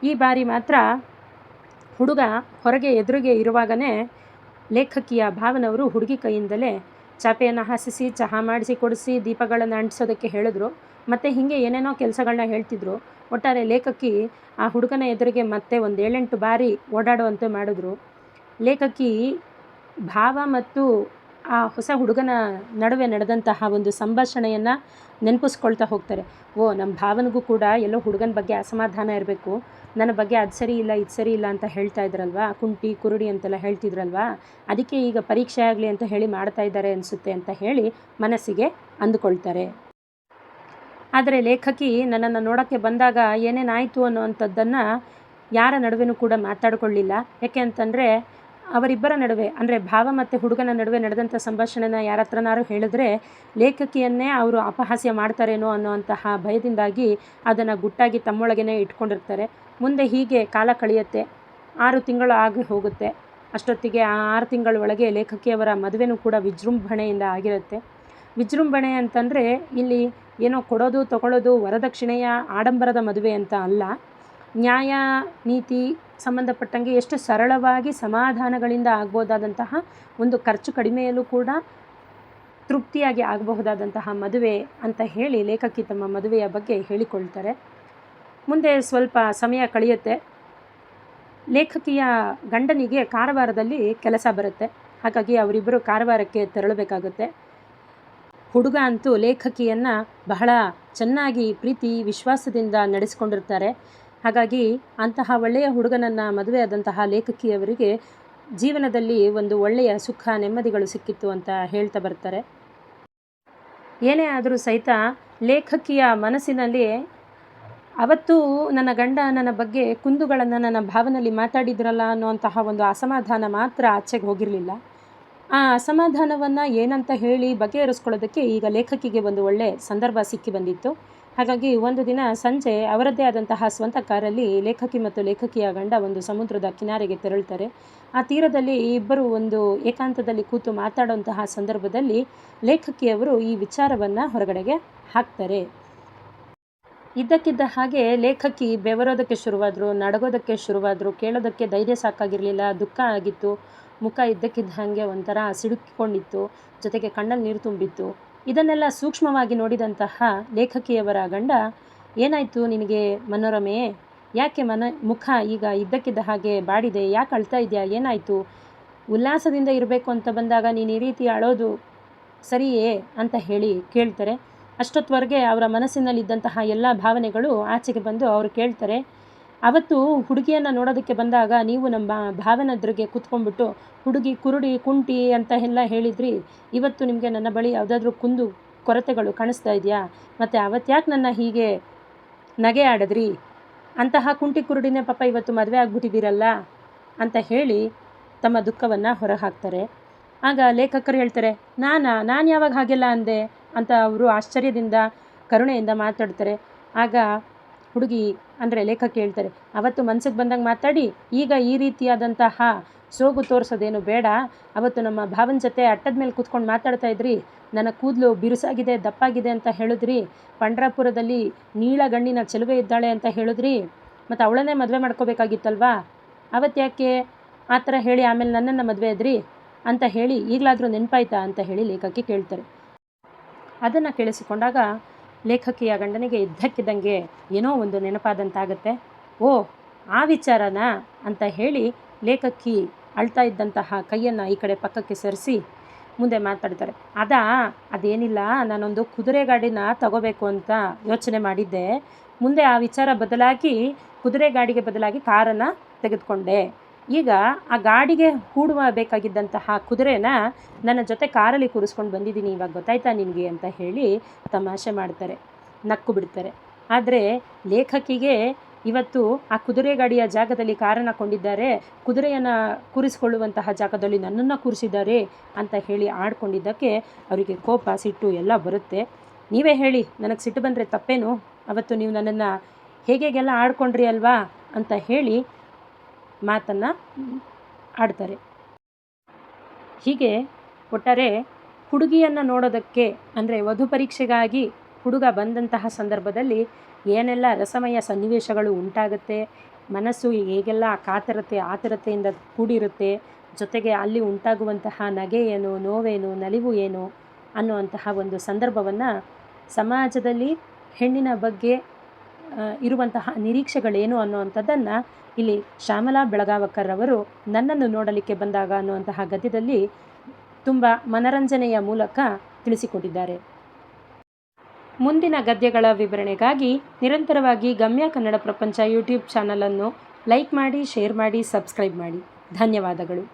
ಈ ಬಾರಿ ಮಾತ್ರ ಹುಡುಗ ಹೊರಗೆ ಎದುರಿಗೆ ಇರುವಾಗಲೇ ಲೇಖಕಿಯ ಭಾವನವರು ಹುಡುಗಿ ಕೈಯಿಂದಲೇ ಚಾಪೆಯನ್ನು ಹಾಸಿಸಿ ಚಹಾ ಮಾಡಿಸಿ ಕೊಡಿಸಿ ದೀಪಗಳನ್ನು ಅಂಟಿಸೋದಕ್ಕೆ ಹೇಳಿದ್ರು. ಮತ್ತು ಹೀಗೆ ಏನೇನೋ ಕೆಲಸಗಳನ್ನ ಹೇಳ್ತಿದ್ರು. ಒಟ್ಟಾರೆ ಲೇಖಕಿ ಆ ಹುಡುಗನ ಎದುರಿಗೆ ಮತ್ತೆ ಒಂದು 7-8 ಬಾರಿ ಓಡಾಡುವಂತೆ ಮಾಡಿದ್ರು. ಲೇಖಕಿ ಭಾವ ಮತ್ತು ಆ ಹೊಸ ಹುಡುಗನ ನಡುವೆ ನಡೆದಂತಹ ಒಂದು ಸಂಭಾಷಣೆಯನ್ನು ನೆನಪಿಸ್ಕೊಳ್ತಾ ಹೋಗ್ತಾರೆ. ಓ, ನಮ್ಮ ಭಾವನಿಗೂ ಕೂಡ ಎಲ್ಲೋ ಹುಡುಗನ ಬಗ್ಗೆ ಅಸಮಾಧಾನ ಇರಬೇಕು, ನನ್ನ ಬಗ್ಗೆ ಅದು ಸರಿ ಇಲ್ಲ ಇದು ಸರಿ ಇಲ್ಲ ಅಂತ ಹೇಳ್ತಾ ಇದ್ರಲ್ವಾ, ಕುಂಟಿ ಕುರುಡಿ ಅಂತೆಲ್ಲ ಹೇಳ್ತಿದ್ರಲ್ವಾ, ಅದಕ್ಕೆ ಈಗ ಪರೀಕ್ಷೆ ಆಗಲಿ ಅಂತ ಹೇಳಿ ಮಾಡ್ತಾ ಇದ್ದಾರೆ ಅನಿಸುತ್ತೆ ಅಂತ ಹೇಳಿ ಮನಸ್ಸಿಗೆ ಅಂದುಕೊಳ್ತಾರೆ. ಆದರೆ ಲೇಖಕಿ ನನ್ನನ್ನು ನೋಡೋಕ್ಕೆ ಬಂದಾಗ ಏನೇನಾಯಿತು ಅನ್ನೋವಂಥದ್ದನ್ನು ಯಾರ ನಡುವೆನೂ ಕೂಡ ಮಾತಾಡಿಕೊಳ್ಳಿಲ್ಲ. ಯಾಕೆ ಅಂತಂದರೆ ಅವರಿಬ್ಬರ ನಡುವೆ ಅಂದರೆ ಭಾವ ಮತ್ತು ಹುಡುಗನ ನಡುವೆ ನಡೆದಂಥ ಸಂಭಾಷಣೆನ ಯಾರ ಹತ್ರನಾರು ಹೇಳಿದ್ರೆ ಲೇಖಕಿಯನ್ನೇ ಅವರು ಅಪಹಾಸ್ಯ ಮಾಡ್ತಾರೇನೋ ಅನ್ನೋವಂತಹ ಭಯದಿಂದಾಗಿ ಅದನ್ನು ಗುಟ್ಟಾಗಿ ತಮ್ಮೊಳಗೇ ಇಟ್ಕೊಂಡಿರ್ತಾರೆ. ಮುಂದೆ ಹೀಗೆ ಕಾಲ ಕಳೆಯುತ್ತೆ. 6 ತಿಂಗಳು ಆಗಿ ಹೋಗುತ್ತೆ. ಅಷ್ಟೊತ್ತಿಗೆ ಆ 6 ತಿಂಗಳ ಒಳಗೆ ಲೇಖಕಿಯವರ ಮದುವೆನೂ ಕೂಡ ವಿಜೃಂಭಣೆಯಿಂದ ಆಗಿರುತ್ತೆ. ವಿಜೃಂಭಣೆ ಅಂತಂದರೆ ಇಲ್ಲಿ ಏನೋ ಕೊಡೋದು ತಗೊಳ್ಳೋದು ವರದಕ್ಷಿಣೆಯ ಆಡಂಬರದ ಮದುವೆ ಅಂತ ಅಲ್ಲ. ನ್ಯಾಯ ನೀತಿ ಸಂಬಂಧಪಟ್ಟಂಗೆ ಎಷ್ಟು ಸರಳವಾಗಿ ಸಮಾಧಾನಗಳಿಂದ ಆಗ್ಬೋದಾದಂತಹ ಒಂದು ಖರ್ಚು ಕಡಿಮೆಯಲ್ಲೂ ಕೂಡ ತೃಪ್ತಿಯಾಗಿ ಆಗಬಹುದಾದಂತಹ ಮದುವೆ ಅಂತ ಹೇಳಿ ಲೇಖಕಿ ತಮ್ಮ ಮದುವೆಯ ಬಗ್ಗೆ ಹೇಳಿಕೊಳ್ತಾರೆ. ಮುಂದೆ ಸ್ವಲ್ಪ ಸಮಯ ಕಳೆಯುತ್ತೆ. ಲೇಖಕಿಯ ಗಂಡನಿಗೆ ಕಾರವಾರದಲ್ಲಿ ಕೆಲಸ ಬರುತ್ತೆ. ಹಾಗಾಗಿ ಅವರಿಬ್ಬರು ಕಾರವಾರಕ್ಕೆ ತೆರಳಬೇಕಾಗುತ್ತೆ. ಹುಡುಗ ಅಂತೂ ಲೇಖಕಿಯನ್ನು ಬಹಳ ಚೆನ್ನಾಗಿ ಪ್ರೀತಿ ವಿಶ್ವಾಸದಿಂದ ನಡೆಸಿಕೊಂಡಿರ್ತಾರೆ. ಹಾಗಾಗಿ ಅಂತಹ ಒಳ್ಳೆಯ ಹುಡುಗನನ್ನು ಮದುವೆಯಾದಂತಹ ಲೇಖಕಿಯವರಿಗೆ ಜೀವನದಲ್ಲಿ ಒಂದು ಒಳ್ಳೆಯ ಸುಖ ನೆಮ್ಮದಿಗಳು ಸಿಕ್ಕಿತ್ತು ಅಂತ ಹೇಳ್ತಾ ಬರ್ತಾರೆ. ಏನೇ ಆದರೂ ಸಹಿತ ಲೇಖಕಿಯ ಮನಸ್ಸಿನಲ್ಲಿ ಅವತ್ತು ನನ್ನ ಗಂಡ ನನ್ನ ಬಗ್ಗೆ ಕುಂದುಗಳನ್ನು ನನ್ನ ಭಾವನಲ್ಲಿ ಮಾತಾಡಿದ್ರಲ್ಲ ಅನ್ನುವಂತಹ ಒಂದು ಅಸಮಾಧಾನ ಮಾತ್ರ ಆಚೆಗೆ ಹೋಗಿರಲಿಲ್ಲ. ಆ ಅಸಮಾಧಾನವನ್ನು ಏನಂತ ಹೇಳಿ ಬಗೆಹರಿಸ್ಕೊಳ್ಳೋದಕ್ಕೆ ಈಗ ಲೇಖಕಿಗೆ ಒಂದು ಒಳ್ಳೆ ಸಂದರ್ಭ ಸಿಕ್ಕಿ ಬಂದಿತ್ತು. ಹಾಗಾಗಿ ಒಂದು ದಿನ ಸಂಜೆ ಅವರದ್ದೇ ಆದಂತಹ ಸ್ವಂತ ಕಾರಲ್ಲಿ ಲೇಖಕಿ ಮತ್ತು ಲೇಖಕಿಯ ಗಂಡ ಒಂದು ಸಮುದ್ರದ ಕಿನಾರೆಗೆ ತೆರಳ್ತಾರೆ. ಆ ತೀರದಲ್ಲಿ ಇಬ್ಬರು ಒಂದು ಏಕಾಂತದಲ್ಲಿ ಕೂತು ಮಾತಾಡುವಂತಹ ಸಂದರ್ಭದಲ್ಲಿ ಲೇಖಕಿಯವರು ಈ ವಿಚಾರವನ್ನು ಹೊರಗಡೆಗೆ ಹಾಕ್ತಾರೆ. ಇದ್ದಕ್ಕಿದ್ದ ಹಾಗೆ ಲೇಖಕಿ ಬೆವರೋದಕ್ಕೆ ಶುರುವಾದರು, ನಡಗೋದಕ್ಕೆ ಶುರುವಾದರು. ಕೇಳೋದಕ್ಕೆ ಧೈರ್ಯ ಸಾಕಾಗಿರಲಿಲ್ಲ, ದುಃಖ ಆಗಿತ್ತು. ಮುಖ ಇದ್ದಕ್ಕಿದ್ದ ಹಾಗೆ ಒಂಥರ ಸಿಡುಕಿಕೊಂಡಿತ್ತು, ಜೊತೆಗೆ ಕಣ್ಣಲ್ಲಿ ನೀರು ತುಂಬಿತ್ತು. ಇದನ್ನೆಲ್ಲ ಸೂಕ್ಷ್ಮವಾಗಿ ನೋಡಿದಂತಹ ಲೇಖಕಿಯವರ ಗಂಡ, ಏನಾಯಿತು ನಿನಗೆ ಮನೋರಮೆ, ಯಾಕೆ ಮುಖ ಈಗ ಇದ್ದಕ್ಕಿದ್ದ ಹಾಗೆ ಬಾಡಿದೆ, ಯಾಕೆ ಅಳ್ತಾ ಇದೆಯಾ, ಏನಾಯಿತು, ಉಲ್ಲಾಸದಿಂದ ಇರಬೇಕು ಅಂತ ಬಂದಾಗ ನೀನು ಈ ರೀತಿ ಅಳೋದು ಸರಿಯೇ ಅಂತ ಹೇಳಿ ಕೇಳ್ತಾರೆ. ಅಷ್ಟೊತ್ತವರೆಗೆ ಅವರ ಮನಸ್ಸಿನಲ್ಲಿದ್ದಂತಹ ಎಲ್ಲ ಭಾವನೆಗಳು ಆಚೆಗೆ ಬಂದು ಅವರು ಕೇಳ್ತಾರೆ, ಅವತ್ತು ಹುಡುಗಿಯನ್ನು ನೋಡೋದಕ್ಕೆ ಬಂದಾಗ ನೀವು ನಮ್ಮ ಭಾವನ ಎದುರಿಗೆ ಕೂತ್ಕೊಂಡ್ಬಿಟ್ಟು ಹುಡುಗಿ ಕುರುಡಿ ಕುಂಟಿ ಅಂತ ಎಲ್ಲ ಹೇಳಿದ್ರಿ. ಇವತ್ತು ನಿಮಗೆ ನನ್ನ ಬಳಿ ಯಾವುದಾದ್ರೂ ಕುಂದು ಕೊರತೆಗಳು ಕಾಣಿಸ್ತಾ ಇದೆಯಾ, ಮತ್ತು ಅವತ್ತ್ಯಾಕೆ ನನ್ನ ಹೀಗೆ ನಗೆ ಆಡಿದ್ರಿ, ಅಂತಹ ಕುಂಟಿ ಕುರುಡಿನೇ ಪಾಪ ಇವತ್ತು ಮದುವೆ ಆಗಿಬಿಟ್ಟಿದ್ದೀರಲ್ಲ ಅಂತ ಹೇಳಿ ತಮ್ಮ ದುಃಖವನ್ನು ಹೊರಹಾಕ್ತಾರೆ. ಆಗ ಲೇಖಕರು ಹೇಳ್ತಾರೆ, ನಾನು ಯಾವಾಗ ಹಾಗೆಲ್ಲ ಅಂದೆ ಅಂತ ಅವರು ಆಶ್ಚರ್ಯದಿಂದ ಕರುಣೆಯಿಂದ ಮಾತಾಡ್ತಾರೆ. ಆಗ ಹುಡುಗಿ ಅಂದರೆ ಲೇಖಕ ಹೇಳ್ತಾರೆ, ಅವತ್ತು ಮನಸ್ಸಿಗೆ ಬಂದಂಗೆ ಮಾತಾಡಿ ಈಗ ಈ ರೀತಿಯಾದಂತಹ ಸೋಗು ತೋರಿಸೋದೇನು ಬೇಡ. ಅವತ್ತು ನಮ್ಮ ಭಾವನ ಜೊತೆ ಅಟ್ಟದ ಮೇಲೆ ಕೂತ್ಕೊಂಡು ಮಾತಾಡ್ತಾ ಇದ್ರಿ, ನನ್ನ ಕೂದಲು ಬಿರುಸಾಗಿದೆ ದಪ್ಪಾಗಿದೆ ಅಂತ ಹೇಳಿದ್ರಿ, ಪಂಡ್ರಾಪುರದಲ್ಲಿ ನೀಳಗಣ್ಣಿನ ಚೆಲುವೆ ಇದ್ದಾಳೆ ಅಂತ ಹೇಳಿದ್ರಿ, ಮತ್ತು ಅವಳನ್ನೇ ಮದುವೆ ಮಾಡ್ಕೋಬೇಕಾಗಿತ್ತಲ್ವಾ, ಅವತ್ತು ಯಾಕೆ ಆ ಥರ ಹೇಳಿ ಆಮೇಲೆ ನನ್ನನ್ನು ಮದುವೆ ಇದ್ರಿ ಅಂತ ಹೇಳಿ ಈಗಲಾದರೂ ನೆನಪಾಯ್ತಾ ಅಂತ ಹೇಳಿ ಲೇಖಕಿ ಕೇಳ್ತಾರೆ. ಅದನ್ನು ಕೇಳಿಸಿಕೊಂಡಾಗ ಲೇಖಕಿಯ ಗಂಡನಿಗೆ ಇದ್ದಕ್ಕಿದ್ದಂಗೆ ಏನೋ ಒಂದು ನೆನಪಾದಂತಾಗತ್ತೆ. ಓ ಆ ವಿಚಾರನಾ ಅಂತ ಹೇಳಿ ಲೇಖಕಿ ಅಳ್ತಾ ಇದ್ದಂತಹ ಕೈಯನ್ನು ಈ ಕಡೆ ಪಕ್ಕಕ್ಕೆ ಸರಿಸಿ ಮುಂದೆ ಮಾತಾಡ್ತಾರೆ. ಅದೇನಿಲ್ಲ, ನಾನೊಂದು ಕುದುರೆ ಗಾಡಿನ ತಗೋಬೇಕು ಅಂತ ಯೋಚನೆ ಮಾಡಿದ್ದೆ. ಮುಂದೆ ಆ ವಿಚಾರ ಬದಲಾಗಿ ಕುದುರೆ ಗಾಡಿಗೆ ಬದಲಾಗಿ ಕಾರನ್ನು ತೆಗೆದುಕೊಂಡೆ. ಈಗ ಆ ಗಾಡಿಗೆ ಹೂಡುವ ಬೇಕಾಗಿದ್ದಂತಹ ಕುದುರೆನ ನನ್ನ ಜೊತೆ ಕಾರಲ್ಲಿ ಕೂರಿಸ್ಕೊಂಡು ಬಂದಿದ್ದೀನಿ, ಇವಾಗ ಗೊತ್ತಾಯ್ತಾ ನಿನಗೆ ಅಂತ ಹೇಳಿ ತಮಾಷೆ ಮಾಡ್ತಾರೆ, ನಕ್ಕು ಬಿಡ್ತಾರೆ. ಆದರೆ ಲೇಖಕಿಗೆ ಇವತ್ತು ಆ ಕುದುರೆ ಗಾಡಿಯ ಜಾಗದಲ್ಲಿ ಕಾರನ್ನು ಕೊಂಡಿದ್ದಾರೆ, ಕುದುರೆಯನ್ನು ಕೂರಿಸಿಕೊಳ್ಳುವಂತಹ ಜಾಗದಲ್ಲಿ ನನ್ನನ್ನು ಕೂರಿಸಿದ್ದಾರೆ ಅಂತ ಹೇಳಿ ಆಡ್ಕೊಂಡಿದ್ದಕ್ಕೆ ಅವರಿಗೆ ಕೋಪ ಸಿಟ್ಟು ಎಲ್ಲ ಬರುತ್ತೆ. ನೀವೇ ಹೇಳಿ, ನನಗೆ ಸಿಟ್ಟು ಬಂದರೆ ತಪ್ಪೇನು, ಅವತ್ತು ನೀವು ನನ್ನನ್ನು ಹೇಗೆಲ್ಲ ಆಡ್ಕೊಂಡ್ರಿ ಅಲ್ವಾ ಅಂತ ಹೇಳಿ ಮಾತನ್ನು ಆಡ್ತಾರೆ. ಹೀಗೆ ಒಟ್ಟಾರೆ ಹುಡುಗಿಯನ್ನು ನೋಡೋದಕ್ಕೆ ಅಂದರೆ ವಧು ಪರೀಕ್ಷೆಗಾಗಿ ಹುಡುಗ ಬಂದಂತಹ ಸಂದರ್ಭದಲ್ಲಿ ಏನೆಲ್ಲ ರಸಮಯ ಸನ್ನಿವೇಶಗಳು ಉಂಟಾಗುತ್ತೆ, ಮನಸ್ಸು ಹೇಗೆಲ್ಲ ಆತರತೆಯಿಂದ ಕೂಡಿರುತ್ತೆ, ಜೊತೆಗೆ ಅಲ್ಲಿ ಉಂಟಾಗುವಂತಹ ನಗೆ ಏನು, ನೋವೇನು, ನಲಿವು ಏನು ಅನ್ನುವಂತಹ ಒಂದು ಸಂದರ್ಭವನ್ನು ಸಮಾಜದಲ್ಲಿ ಹೆಣ್ಣಿನ ಬಗ್ಗೆ ಇರುವಂತಹ ನಿರೀಕ್ಷೆಗಳೇನು ಅನ್ನುವಂಥದ್ದನ್ನು ಇಲ್ಲಿ ಶ್ಯಾಮಲಾ ಬೆಳಗಾವಕರ್ ಅವರು ನನ್ನನ್ನು ನೋಡಲಿಕ್ಕೆ ಬಂದಾಗ ಅನ್ನುವಂತಹ ಗದ್ಯದಲ್ಲಿ ತುಂಬ ಮನರಂಜನೆಯ ಮೂಲಕ ತಿಳಿಸಿಕೊಟ್ಟಿದ್ದಾರೆ. ಮುಂದಿನ ಗದ್ಯಗಳ ವಿವರಣೆಗಾಗಿ ನಿರಂತರವಾಗಿ ಗಮ್ಯ ಕನ್ನಡ ಪ್ರಪಂಚ ಯೂಟ್ಯೂಬ್ ಚಾನಲನ್ನು ಲೈಕ್ ಮಾಡಿ, ಶೇರ್ ಮಾಡಿ, ಸಬ್ಸ್ಕ್ರೈಬ್ ಮಾಡಿ. ಧನ್ಯವಾದಗಳು.